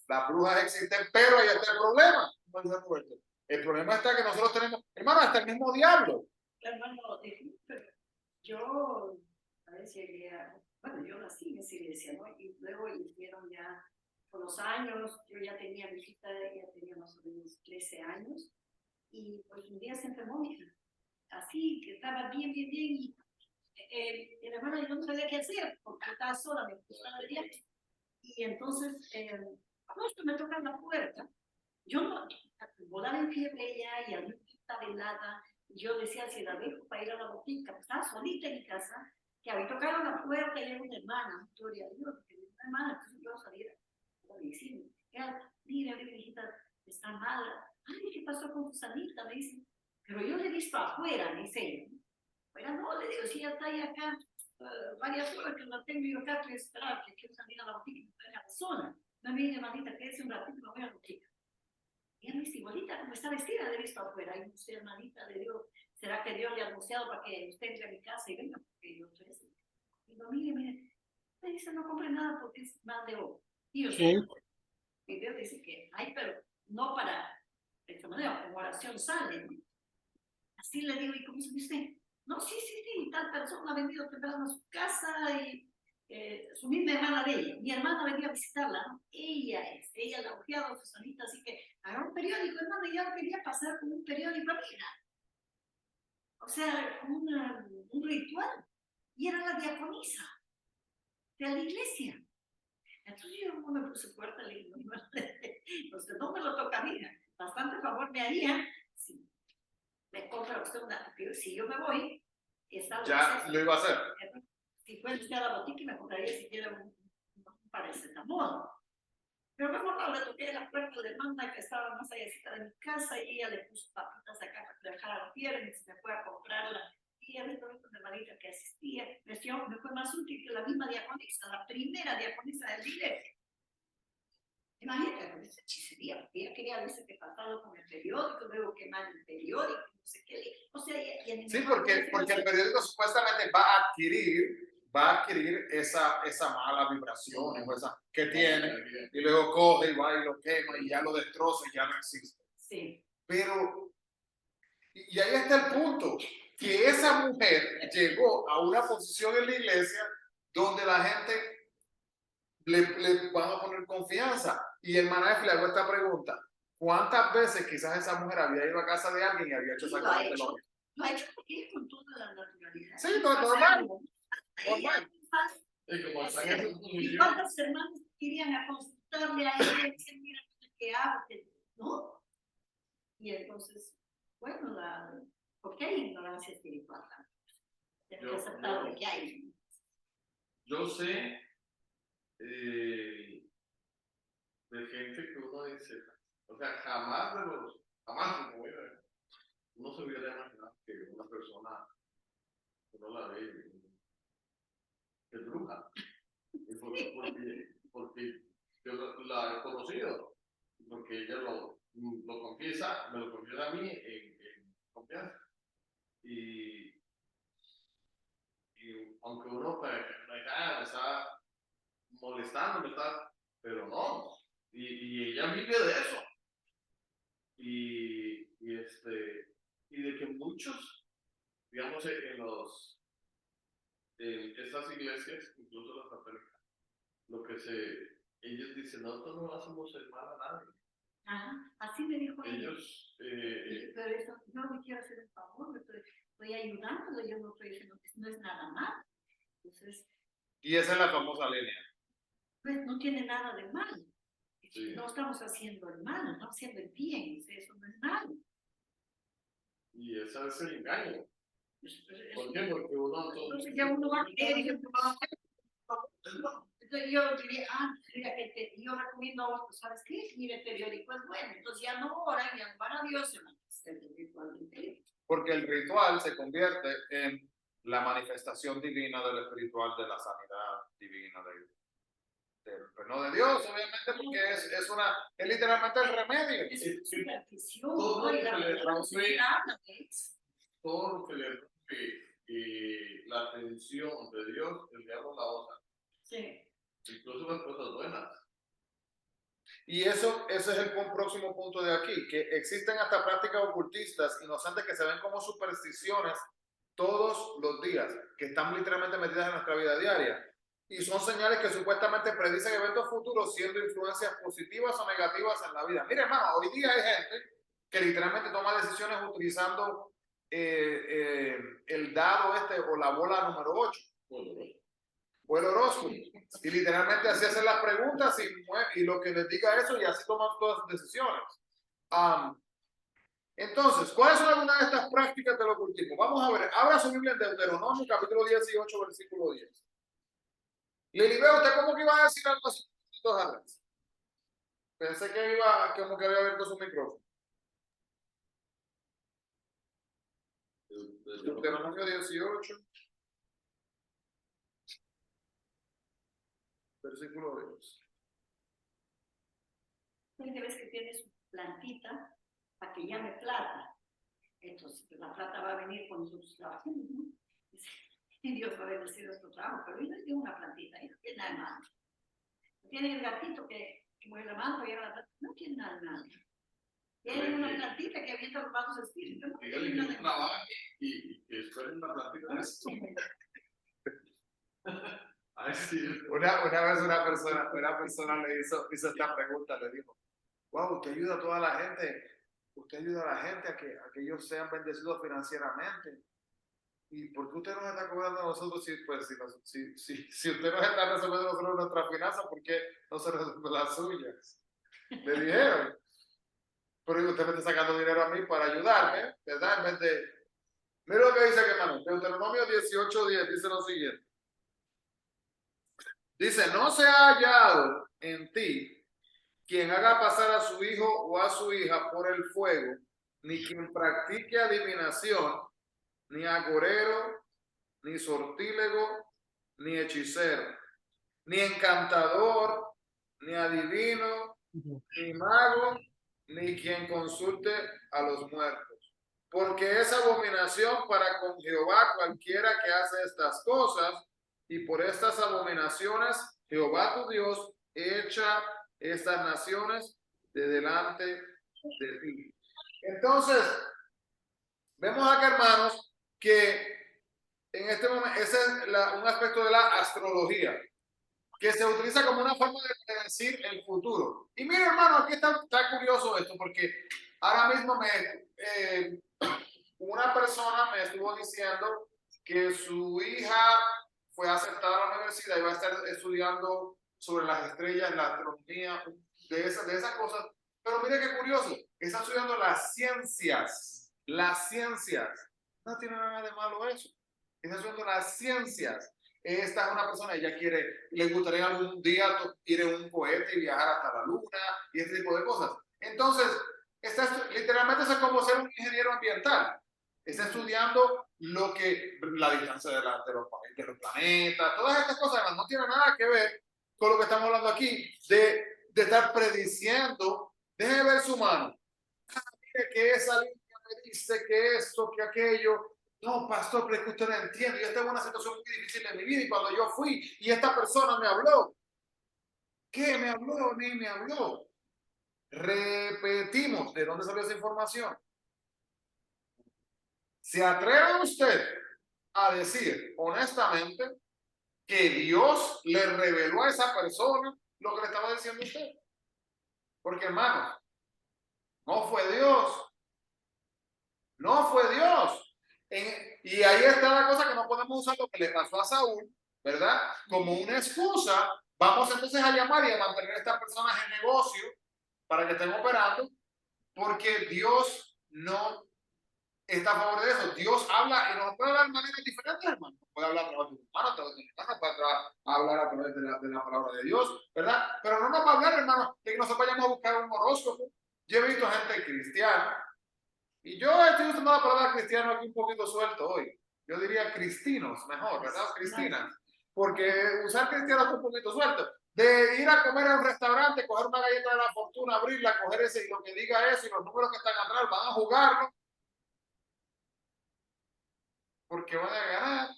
las brujas existen, pero ahí está el problema. El problema está que nosotros tenemos, hermano, hasta el mismo diablo. Hermano, pero yo a veces llegué a, bueno, yo nací en esa iglesia, ¿no? Y luego hicieron ya, con los años, yo ya tenía mi hijita, ya tenía más o menos 13 años, y pues un día se enfermó mi hija, así, que estaba bien, y el hermano yo no sabía qué hacer, porque estaba sola, me gustaba de viaje, y entonces, justo me tocan la puerta, yo no, volaba en fiebre ella, y a mí estaba helada, yo decía, si la dejo para ir a la botica, pues estaba solita en mi casa, que había tocado la puerta y era una hermana, Victoria, Dios, que era una hermana, entonces yo salía a la vecina, mira, mi hijita está mala, ay, ¿qué pasó con tu sanita? Me dice, pero yo le he visto afuera, me dice ella, pero no, le digo, si ella está ahí acá, varias horas que la tengo yo acá, estoy esperando, que quiero salir a la botica, y me la sola, no me dice, hermanita, quédese un ratito, me voy a la botica. Y ella me dice, igualita, como está vestida, le he visto afuera. Y usted, hermanita, le digo, ¿será que Dios le ha anunciado para que usted entre a mi casa y venga? Porque yo estoy así. Y digo, mire, me dice, no compre nada porque es mal de ojo. Y yo sé, y Dios dice que, ay, pero no para, de esta manera, como oración sale, ¿no? Así le digo, ¿y cómo se dice? No, sí, tal persona ha venido temprano a su casa y su misma hermana de ella. Mi hermana venía a visitarla, ¿no? Ella la ha ojeado a Susanita, así que haga un periódico, hermano, y ya quería pasar con un periódico a mira. O sea, un ritual. Y era la diaconisa de la iglesia. Entonces yo me puse fuerte, le digo, usted no me lo toca a mí, bastante favor me haría si me compra usted una, si yo me voy, ya lo iba a hacer. Si fue usted a la botica y me compraría siquiera un paracetamol. Pero mejor no, le toqué la puerta de Manda, que estaba más allá de mi casa, y ella le puso papitas acá para que dejara la pierna y se me fue a comprarla. Y ella me con la hermanita que asistía, me fue más útil que la misma diaconisa, la primera diaconisa del iglesia. Imagínate con esa hechicería, porque ella quería decir que pasaba con el periódico, luego quemar el periódico, no sé qué. O sea, sí, porque el periódico supuestamente va a adquirir esa mala vibración que tiene, y luego coge y va y lo quema y ya lo destroza y ya no existe. Sí. Pero, y ahí está el punto, que esa mujer llegó a una posición en la iglesia donde la gente le van a poner confianza. Y hermana F le hago esta pregunta: ¿cuántas veces quizás esa mujer había ido a casa de alguien y había hecho exactamente lo mismo? Lo ha hecho porque con toda la naturalidad. Sí, normal. ¿Y cuántas hermanas irían a preguntarle a ella y decir, mira, ¿qué hago? ¿No? Y entonces, bueno, porque hay ignorancia espiritual también. Tengo que aceptar lo que hay. Yo sé de gente que uno dice, o sea, jamás como uno se hubiera imaginado que una persona, uno la ve, es bruja. Porque yo la he conocido, porque ella lo confiesa, me lo confiesa a mí en confianza. Y aunque uno pues, me está molestando, pero no. Y ella vive de eso. Y de que muchos, digamos, en estas iglesias, incluso las católicas, ellos dicen, nosotros no hacemos el mal a nadie. Ajá, así me dijo ella. Ellos, pero eso, yo me quiero hacer el favor, estoy ayudándolo, yo no estoy diciendo que no es nada mal. Entonces, Y esa es la famosa línea. pues no tiene nada de mal. Sí. No estamos haciendo el mal, estamos haciendo el bien, eso no es malo. Y ese es el engaño. ¿Por qué? Eso, Porque uno entonces ya uno va a creer y entonces yo diría, mira, yo recomiendo a vos, ¿sabes qué? Mire, el periódico es bueno, entonces ya no oran, ya no van a Dios, se van a hacer el ritual del periódico. Porque el ritual se convierte en la manifestación divina del espiritual, de la sanidad divina no de Dios, obviamente, porque es literalmente el remedio. Es superstición, todo ¿no? lo Y la que le rompe, habla de eso. todo lo que le rompe la atención de Dios, el diablo la usa. Sí. Incluso las cosas buenas. Y ese es el próximo punto de aquí, que existen hasta prácticas ocultistas inocentes que se ven como supersticiones todos los días, que están literalmente metidas en nuestra vida diaria. Y son señales que supuestamente predicen eventos futuros siendo influencias positivas o negativas en la vida. Mire, hermano, hoy día hay gente que literalmente toma decisiones utilizando el dado o la bola número 8. O el horóscopo. Y literalmente así hacen las preguntas y lo que les diga eso y así toman todas sus decisiones. Entonces, ¿cuáles son algunas de estas prácticas del ocultismo? Vamos a ver, abra su Biblia en Deuteronomio, capítulo 18, versículo 10. Lilibet, ¿usted cómo que iba a decir algo así? Pensé que como que había abierto su micrófono. Deuteronomio 18, versículo 10. Porque ves que tiene su plantita para que llame plata. Entonces, la plata va a venir con sus trabajos, ¿no? Y Dios va a bendecir nuestro trabajo, pero él tiene una plantita, y no tiene nada malo. Tiene el gatito que mueve la mano, llega la plata, no tiene nada malo. Tiene una plantita que avienta los bajos espíritus. Dígale que no trabaja y que esperen una plantita de eso. Una vez una persona le hizo esta pregunta, le dijo, wow, usted ayuda a toda la gente, a que ellos sean bendecidos financieramente. ¿Y por qué usted nos está cobrando a nosotros si usted nos está resolviendo nosotros nuestras finanzas, por qué no se resuelven las suyas? Le dijeron, pero usted me está sacando dinero a mí para ayudarme, ¿verdad? En vez de... Mira lo que dice aquí, hermano, Deuteronomio 18:10 dice lo siguiente. Dice, no se ha hallado en ti quien haga pasar a su hijo o a su hija por el fuego, ni quien practique adivinación, ni agorero, ni sortílego, ni hechicero, ni encantador, ni adivino, ni mago, ni quien consulte a los muertos. Porque es abominación para con Jehová cualquiera que hace estas cosas, y por estas abominaciones Jehová tu Dios echa estas naciones de delante de ti. Entonces, vemos acá, hermanos, que en este momento ese es un aspecto de la astrología que se utiliza como una forma de predecir el futuro. Y mira, hermano, aquí está curioso esto, porque ahora mismo una persona me estuvo diciendo que su hija fue aceptada a la universidad y va a estar estudiando sobre las estrellas, la astronomía, de esas cosas. Pero mire qué curioso, está estudiando las ciencias. Las ciencias. No tiene nada de malo eso. Está estudiando las ciencias. Esta es una persona, ella le gustaría algún día ir en un cohete y viajar hasta la luna y este tipo de cosas. Entonces, literalmente es como ser un ingeniero ambiental. Está estudiando la distancia de los planetas, todas estas cosas no tienen nada que ver con lo que estamos hablando aquí, de estar prediciendo. Deje ver su mano. Mire que esa línea me dice que esto, que aquello. No, pastor, pero es que usted no entiende. Yo estaba en una situación muy difícil en mi vida y cuando yo fui y esta persona me habló. ¿Qué me habló? Ni me habló. Repetimos, ¿de dónde salió esa información? ¿Se atreve usted a decir honestamente que Dios le reveló a esa persona lo que le estaba diciendo usted? Porque, hermano, no fue Dios. No fue Dios. Y ahí está la cosa, que no podemos usar lo que le pasó a Saúl, ¿verdad? Como una excusa. Vamos entonces a llamar y a mantener a estas personas en negocio para que estén operando, porque Dios no está a favor de eso. Dios habla y nos puede hablar de maneras diferentes, hermano. Puede hablar a través de un hermano, a través de un hermano, puede hablar a través de la palabra de Dios, ¿verdad? Pero no nos va a hablar, hermano, de que nosotros vayamos a buscar un horóscopo. Yo he visto gente cristiana, y yo estoy usando la palabra cristiano aquí un poquito suelto hoy. Yo diría cristinos, mejor, ¿verdad? Cristinas. Porque usar cristiano es un poquito suelto. De ir a comer a un restaurante, coger una galleta de la fortuna, abrirla, coger ese y lo que diga eso y los números que están atrás van a jugarlo porque van a ganar.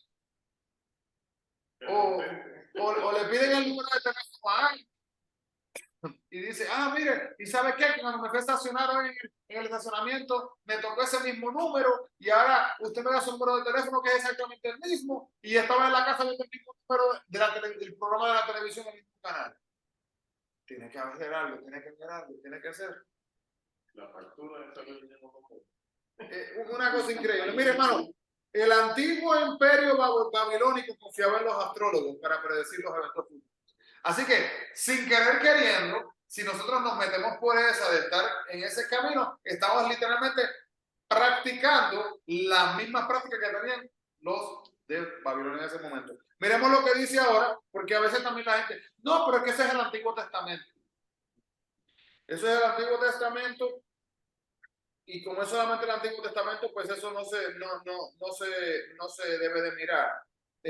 O le piden el número de teléfono a alguien y dice, mire, ¿y sabe qué? Cuando me fui a estacionar hoy en el estacionamiento, me tocó ese mismo número y ahora usted me da su número de teléfono que es exactamente el mismo y estaba en la casa viendo el mismo número del programa de la televisión en el mismo canal. Tiene que hacer algo, tiene que hacer. La factura esa que tenemos una cosa increíble. Mire, hermano, el antiguo imperio babilónico confiaba en los astrólogos para predecir los eventos futuros. Así que, sin querer queriendo, si nosotros nos metemos por esa de estar en ese camino, estamos literalmente practicando las mismas prácticas que tenían los de Babilonia en ese momento. Miremos lo que dice ahora, porque a veces también la gente, no, pero es que ese es el Antiguo Testamento. Eso es el Antiguo Testamento, y como es solamente el Antiguo Testamento, pues eso no se debe de mirar.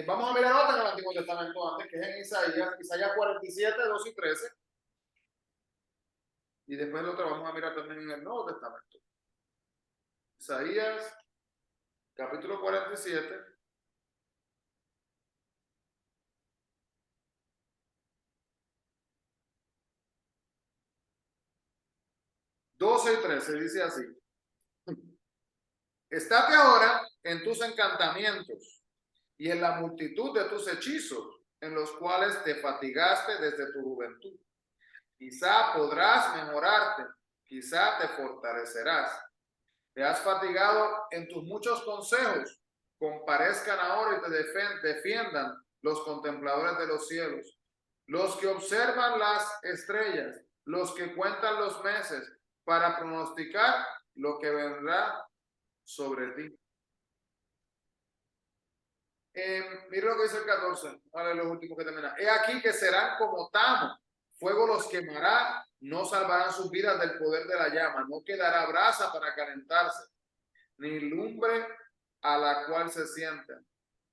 Vamos a mirar otra en el Antiguo Testamento antes, que es en Isaías 47, 2 y 13. Y después lo otro vamos a mirar también en el Nuevo Testamento. Isaías, capítulo 47. ...12 y 13, dice así: estate ahora en tus encantamientos y en la multitud de tus hechizos, en los cuales te fatigaste desde tu juventud. Quizá podrás mejorarte, quizá te fortalecerás. Te has fatigado en tus muchos consejos. Comparezcan ahora y te defiendan los contempladores de los cielos, los que observan las estrellas, los que cuentan los meses, para pronosticar lo que vendrá sobre ti. Mira lo que dice el 14, vale, los últimos que terminan. He aquí que serán como tamo, fuego los quemará, no salvarán sus vidas del poder de la llama, no quedará brasa para calentarse, ni lumbre a la cual se sienten.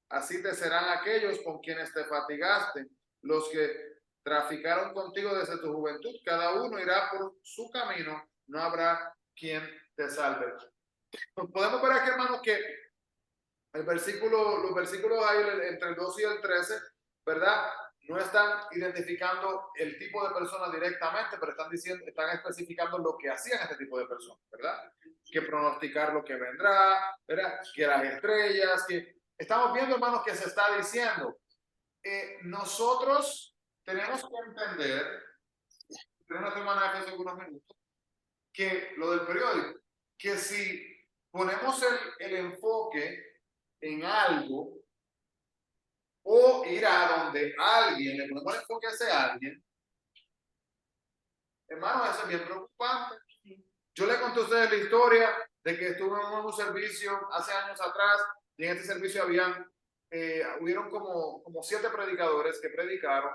Así te serán aquellos con quienes te fatigaste, los que traficaron contigo desde tu juventud. Cada uno irá por su camino, no habrá quien te salve. Podemos ver aquí, hermanos, que los versículos ahí entre el 2 y el 13, ¿verdad? No están identificando el tipo de persona directamente, pero están especificando lo que hacían este tipo de personas, ¿verdad? Que pronosticar lo que vendrá, ¿verdad? Que las estrellas, que estamos viendo, hermanos, que se está diciendo. Nosotros tenemos que entender, tenemos que manejar hace algunos minutos, que lo del periódico, que si ponemos el enfoque en algo, o ir a donde alguien, le ponemos el enfoque a ese alguien, hermano, eso es bien preocupante. Yo le conté a ustedes la historia de que estuve en un servicio hace años atrás y en este servicio hubieron como 7 predicadores que predicaron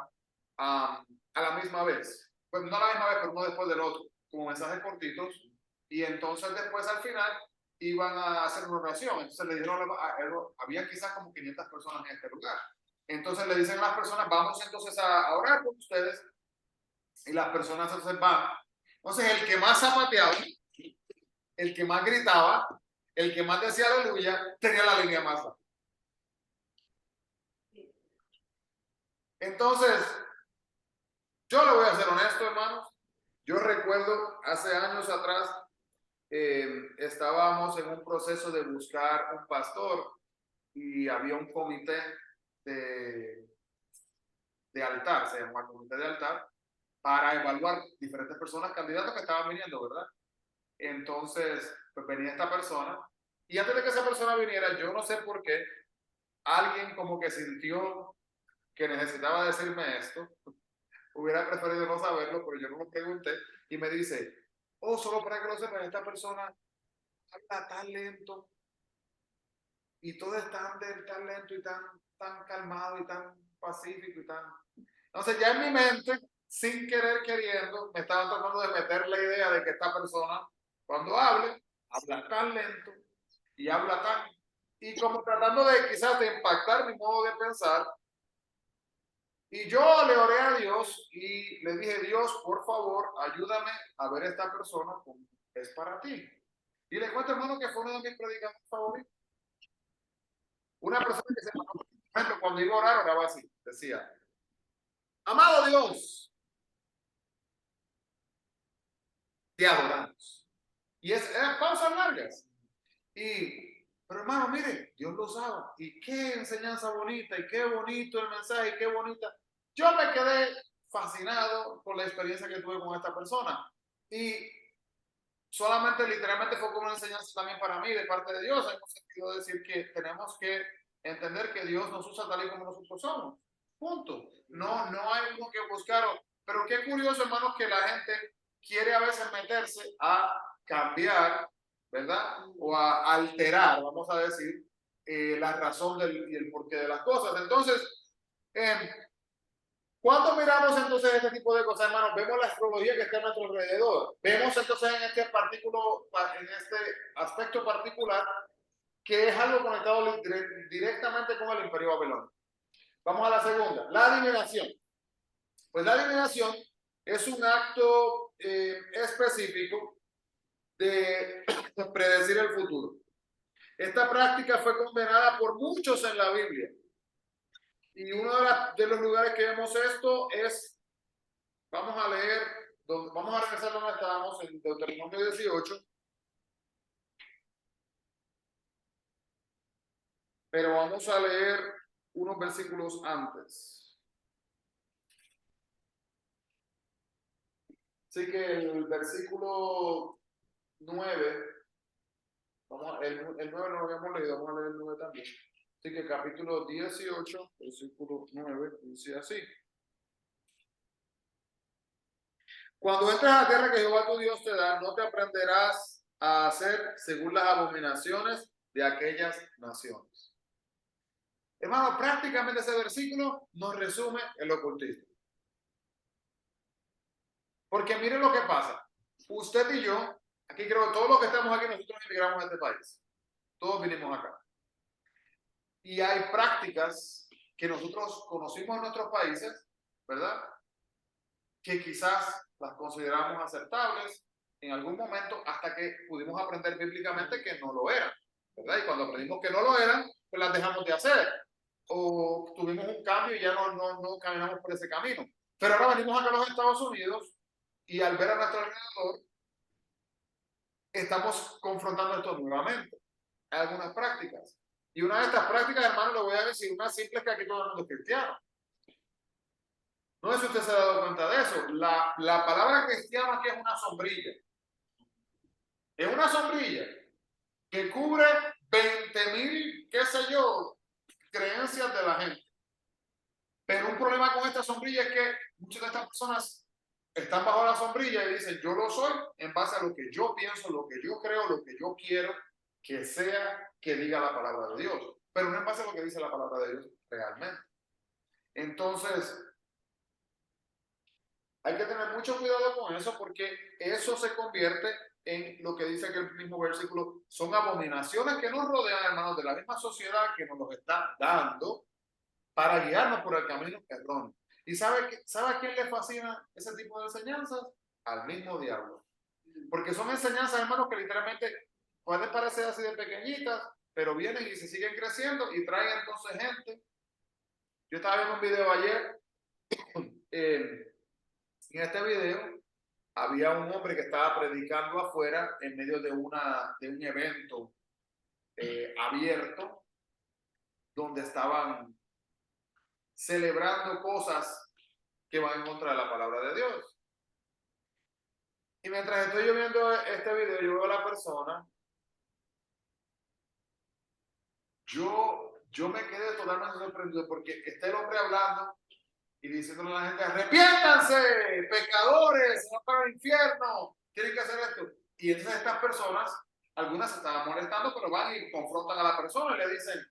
a la misma vez. Pues no a la misma vez, pero uno después del otro, como mensajes cortitos. Y entonces después al final iban a hacer una oración. Entonces le dijeron, había quizás como 500 personas en este lugar. Entonces le dicen a las personas, vamos entonces a orar por ustedes. Y las personas entonces van. Entonces el que más zapateaba, el que más gritaba, el que más decía aleluya, tenía la línea más baja. Entonces, yo le voy a ser honesto, hermanos. Yo recuerdo hace años atrás, estábamos en un proceso de buscar un pastor y había un comité de altar, se llama comité de altar, para evaluar diferentes personas, candidatos que estaban viniendo, ¿verdad? Entonces, pues venía esta persona y antes de que esa persona viniera, yo no sé por qué, alguien como que sintió que necesitaba decirme esto. Hubiera preferido no saberlo, pero yo no lo pregunté y me dice, oh, solo para que lo sepan, esta persona habla tan lento y todo es tan lento y tan calmado y tan pacífico y tan... Entonces ya en mi mente, sin querer queriendo, me estaban tratando de meter la idea de que esta persona, cuando hable, habla tan lento y habla tan... Y como tratando de quizás de impactar mi modo de pensar. Y yo le oré a Dios y le dije, Dios, por favor, ayúdame a ver a esta persona como es para ti. Y le cuento, hermano, que fue uno de mis predicadores favoritos. Una persona que se ejemplo, cuando iba a orar, oraba así. Decía, amado Dios, te adoramos. Y eran pausas largas. Pero hermano, mire, Dios lo sabe. Y qué enseñanza bonita, y qué bonito el mensaje, y qué bonita. Yo me quedé fascinado con la experiencia que tuve con esta persona. Y solamente, literalmente, fue como una enseñanza también para mí, de parte de Dios, en el sentido de decir que tenemos que entender que Dios nos usa tal y como nosotros somos. Punto. No hay uno que buscar. Pero qué curioso, hermanos, que la gente quiere a veces meterse a cambiar, ¿verdad? O a alterar, vamos a decir, la razón y el porqué de las cosas. Entonces, cuando miramos entonces este tipo de cosas, hermanos, vemos la astrología que está a nuestro alrededor. Vemos entonces en este aspecto particular que es algo conectado directamente con el imperio babilónico. Vamos a la segunda, la adivinación. Pues la adivinación es un acto específico de predecir el futuro. Esta práctica fue condenada por muchos en la Biblia. Y uno de los lugares que vemos esto es, vamos a leer, vamos a regresar donde estábamos, en Deuteronomio 18. Pero vamos a leer unos versículos antes. Así que el versículo 9, el 9 no lo habíamos leído, vamos a leer el 9 también. Así que capítulo 18, versículo 9, dice así. Cuando entres a la tierra que Jehová tu Dios te da, no te aprenderás a hacer según las abominaciones de aquellas naciones. Hermano, prácticamente ese versículo nos resume el ocultismo. Porque miren lo que pasa. Usted y yo, aquí creo que todos los que estamos aquí, nosotros emigramos a este país. Todos vinimos acá. Y hay prácticas que nosotros conocimos en nuestros países, ¿verdad? Que quizás las consideramos aceptables en algún momento hasta que pudimos aprender bíblicamente que no lo eran, ¿verdad? Y cuando aprendimos que no lo eran, pues las dejamos de hacer. O tuvimos un cambio y ya no caminamos por ese camino. Pero ahora venimos acá a los Estados Unidos y al ver a nuestro alrededor, estamos confrontando esto nuevamente. Hay algunas prácticas. Y una de estas prácticas, hermano, le voy a decir, una simple es que aquí todo el mundo es cristiano. No sé si usted se ha dado cuenta de eso. La palabra cristiano aquí es una sombrilla. Es una sombrilla que cubre 20,000, qué sé yo, creencias de la gente. Pero un problema con esta sombrilla es que muchas de estas personas están bajo la sombrilla y dicen, yo lo soy en base a lo que yo pienso, lo que yo creo, lo que yo quiero que sea que diga la palabra de Dios. Pero no en base a lo que dice la palabra de Dios realmente. Entonces, hay que tener mucho cuidado con eso porque eso se convierte en lo que dice aquí el mismo versículo. Son abominaciones que nos rodean, hermanos, de la misma sociedad que nos los está dando para guiarnos por el camino erróneo. ¿Y sabe a quién le fascina ese tipo de enseñanzas? Al mismo diablo. Porque son enseñanzas, hermanos, que literalmente pueden parecer así de pequeñitas, pero vienen y se siguen creciendo y traen entonces gente. Yo estaba viendo un video ayer. En este video había un hombre que estaba predicando afuera en medio de un evento abierto donde estaban celebrando cosas que van en contra de la palabra de Dios. Y mientras estoy yo viendo este video, yo veo a la persona, yo me quedé totalmente sorprendido porque está el hombre hablando y diciéndole a la gente, arrepiéntanse, pecadores, se van para el infierno, tienen que hacer esto. Y entonces estas personas, algunas se estaban molestando, pero van y confrontan a la persona y le dicen,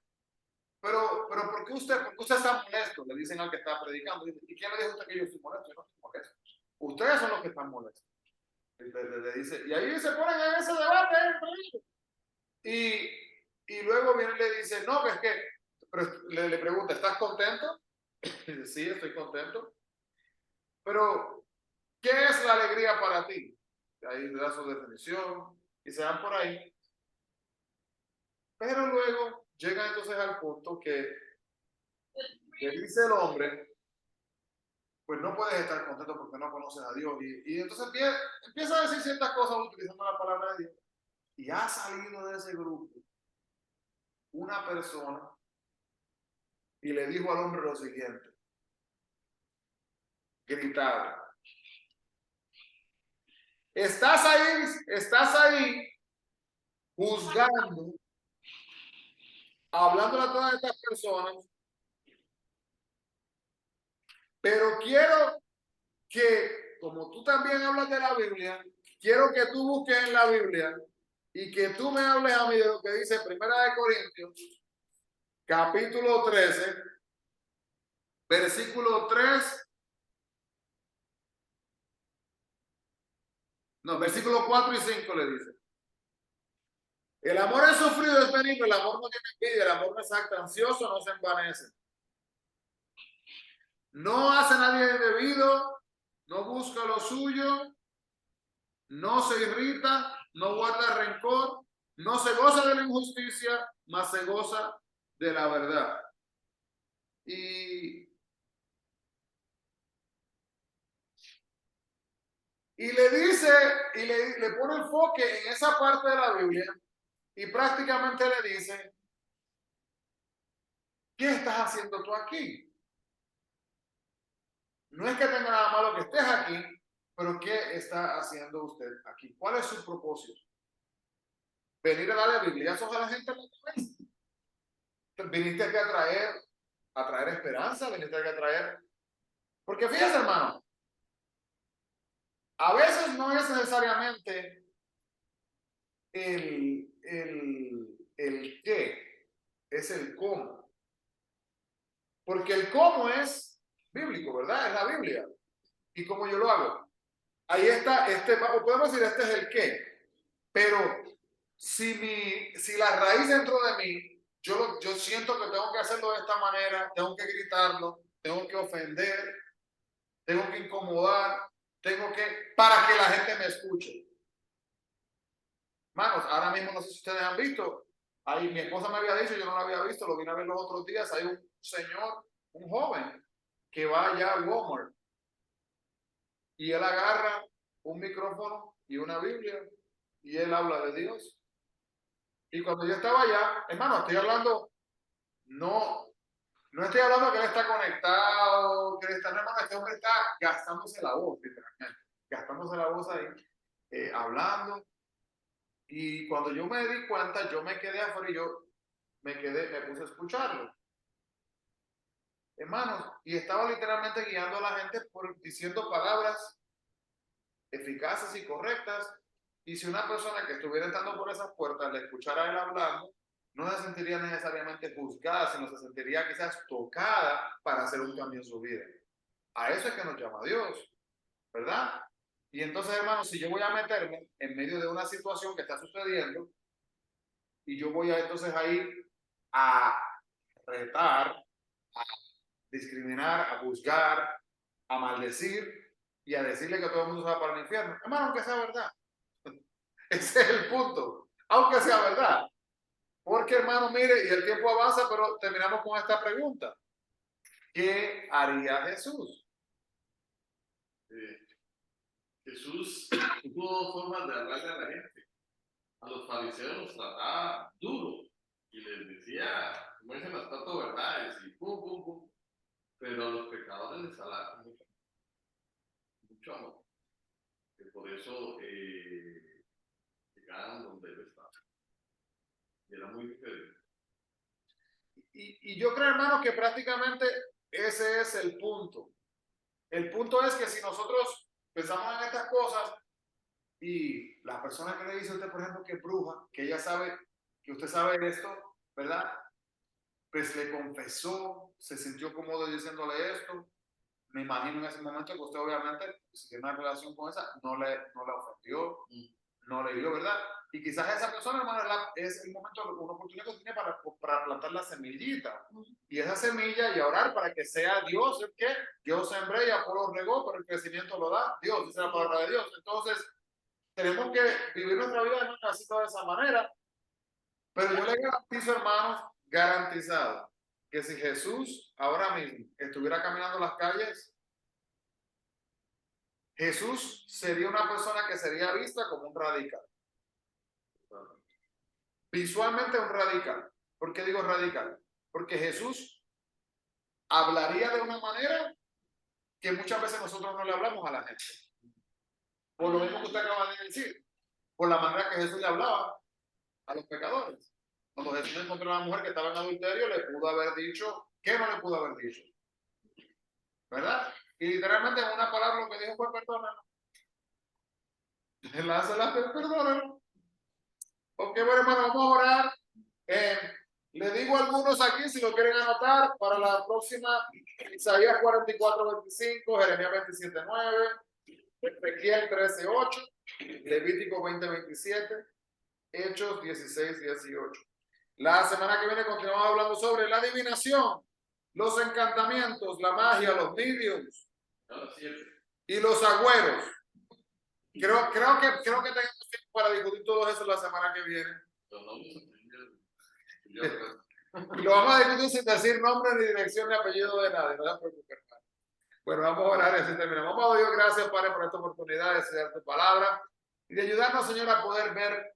pero ¿por qué usted está molesto? Le dicen al que está predicando. ¿Y quién le dijo a usted que yo estoy molesto? Yo no estoy molesto. Ustedes son los que están molestos. Le dice, y ahí se ponen en ese debate. Y luego viene y le dice, no, que es que, pero le pregunta, ¿estás contento? Y dice, sí, estoy contento. Pero, ¿qué es la alegría para ti? Ahí le da su definición y se van por ahí. Pero luego llega entonces al punto que dice el hombre, pues no puedes estar contento porque no conoces a Dios. Y entonces empieza a decir ciertas cosas utilizando la palabra de Dios. Y ha salido de ese grupo una persona y le dijo al hombre lo siguiente, gritado, estás ahí juzgando, hablando a todas estas personas, pero quiero que, como tú también hablas de la Biblia, quiero que tú busques en la Biblia y que tú me hables a mí de lo que dice Primera de Corintios, capítulo 13, versículo 3, no, versículo 4 y 5 le dice. El amor es sufrido, es benigno, el amor no tiene envidia, el amor no es jactancioso, no se envanece. No hace nadie debido, no busca lo suyo, no se irrita, no guarda rencor, no se goza de la injusticia, mas se goza de la verdad. Y le dice, y le pone enfoque en esa parte de la Biblia y prácticamente le dice, ¿qué estás haciendo tú aquí? No es que tenga nada malo que estés aquí, pero ¿qué está haciendo usted aquí? ¿Cuál es su propósito? ¿Venir a darle bibliazos a la gente en la cabeza? ¿Viniste aquí a traer esperanza? ¿Viniste aquí a traer? Porque fíjese, hermano, a veces no es necesariamente el qué, es el cómo. Porque el cómo es bíblico, ¿verdad? Es la Biblia. ¿Y cómo yo lo hago? Ahí está, podemos decir, este es el qué. Pero si la raíz dentro de mí, yo siento que tengo que hacerlo de esta manera, tengo que gritarlo, tengo que ofender, tengo que incomodar, para que la gente me escuche. Manos, ahora mismo no sé si ustedes han visto, ahí mi esposa me había dicho, yo no lo había visto, lo vine a ver los otros días, hay un señor, un joven, que va allá a Walmart y él agarra un micrófono y una Biblia y él habla de Dios. Y cuando yo estaba allá, hermano, estoy hablando, no estoy hablando que él está conectado, que él está, hermano, este hombre está gastándose la voz, literalmente, gastándose la voz ahí, hablando. Y cuando yo me di cuenta, yo me quedé afuera y me puse a escucharlo. hermanos, y estaba literalmente guiando a la gente diciendo palabras eficaces y correctas. Y si una persona que estuviera entrando por esas puertas le escuchara a él hablando, no se sentiría necesariamente juzgada, sino se sentiría quizás tocada para hacer un cambio en su vida. A eso es que nos llama Dios, ¿verdad? Y entonces, hermanos, si yo voy a meterme en medio de una situación que está sucediendo y yo voy a entonces a ir a retar, a discriminar, a juzgar, a maldecir y a decirle que todo el mundo se va para el infierno, hermano, aunque sea verdad. Ese es el punto, aunque sea verdad. Porque, hermano, mire, y el tiempo avanza, pero terminamos con esta pregunta. ¿Qué haría Jesús? Jesús tuvo formas de hablarle a la gente. A los fariseos los trataba duro y les decía, como dicen las cuatro verdades, y pum, pum, pum. Pero a los pecadores les hablaba con mucho amor. Que por eso llegaron donde él estaba. Y era muy diferente. Y yo creo, hermano, que prácticamente ese es el punto. El punto es que si nosotros pensamos en estas cosas y la persona que le dice a usted, por ejemplo, que es bruja, que ella sabe, que usted sabe esto, ¿verdad? Pues le confesó, se sintió cómodo diciéndole esto. Me imagino en ese momento que usted obviamente, si tiene una relación con esa, no la ofendió, no le dio, ¿verdad? Y quizás esa persona, hermano, es el momento, una oportunidad que tiene para plantar la semillita. Y esa semilla y orar para que sea Dios el que Dios sembré y Apolo regó, pero el crecimiento lo da Dios, dice la palabra de Dios. Entonces, tenemos que vivir nuestra vida en así de esa manera. Pero yo le garantizo, hermanos, garantizado, que si Jesús ahora mismo estuviera caminando las calles, Jesús sería una persona que sería vista como un radical. Visualmente un radical. ¿Por qué digo radical? Porque Jesús hablaría de una manera que muchas veces nosotros no le hablamos a la gente. Por lo mismo que usted acaba de decir. Por la manera que Jesús le hablaba a los pecadores. Cuando Jesús encontró a una mujer que estaba en adulterio, le pudo haber dicho, ¿qué no le pudo haber dicho? ¿Verdad? Y literalmente en una palabra lo que dijo fue perdónalo. Lázala, perdónalo. Ok, bueno, hermano, vamos a orar. Le digo a algunos aquí, si lo quieren anotar, para la próxima, Isaías 44:25, Jeremías 27:9, Ezequiel 13:8, Levítico 20:27, Hechos 16:18. La semana que viene continuamos hablando sobre la adivinación, los encantamientos, la magia, los mediums y los agüeros. Creo que tenemos tiempo para discutir todo eso la semana que viene. Lo vamos a discutir sin decir nombre, ni dirección, ni apellido de nadie. No se preocupen. Bueno, vamos a orar y así terminamos. Vamos a Dios, gracias, Padre, por esta oportunidad de estudiar tu palabra y de ayudarnos, Señor, a poder ver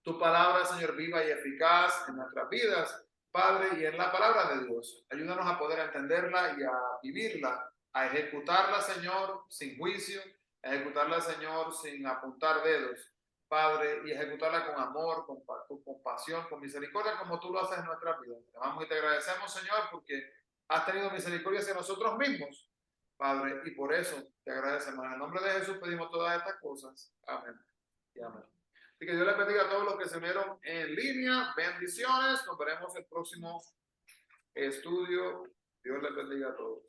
tu palabra, Señor, viva y eficaz en nuestras vidas, Padre, y en la palabra de Dios. Ayúdanos a poder entenderla y a vivirla, a ejecutarla, Señor, sin juicio, a ejecutarla, Señor, sin apuntar dedos, Padre, y ejecutarla con amor, con compasión, con misericordia, como tú lo haces en nuestras vidas. Te amamos y te agradecemos, Señor, porque has tenido misericordia hacia nosotros mismos, Padre, y por eso te agradecemos. En el nombre de Jesús pedimos todas estas cosas. Amén y amén. Así que Dios les bendiga a todos los que se unieron en línea. Bendiciones. Nos veremos el próximo estudio. Dios les bendiga a todos.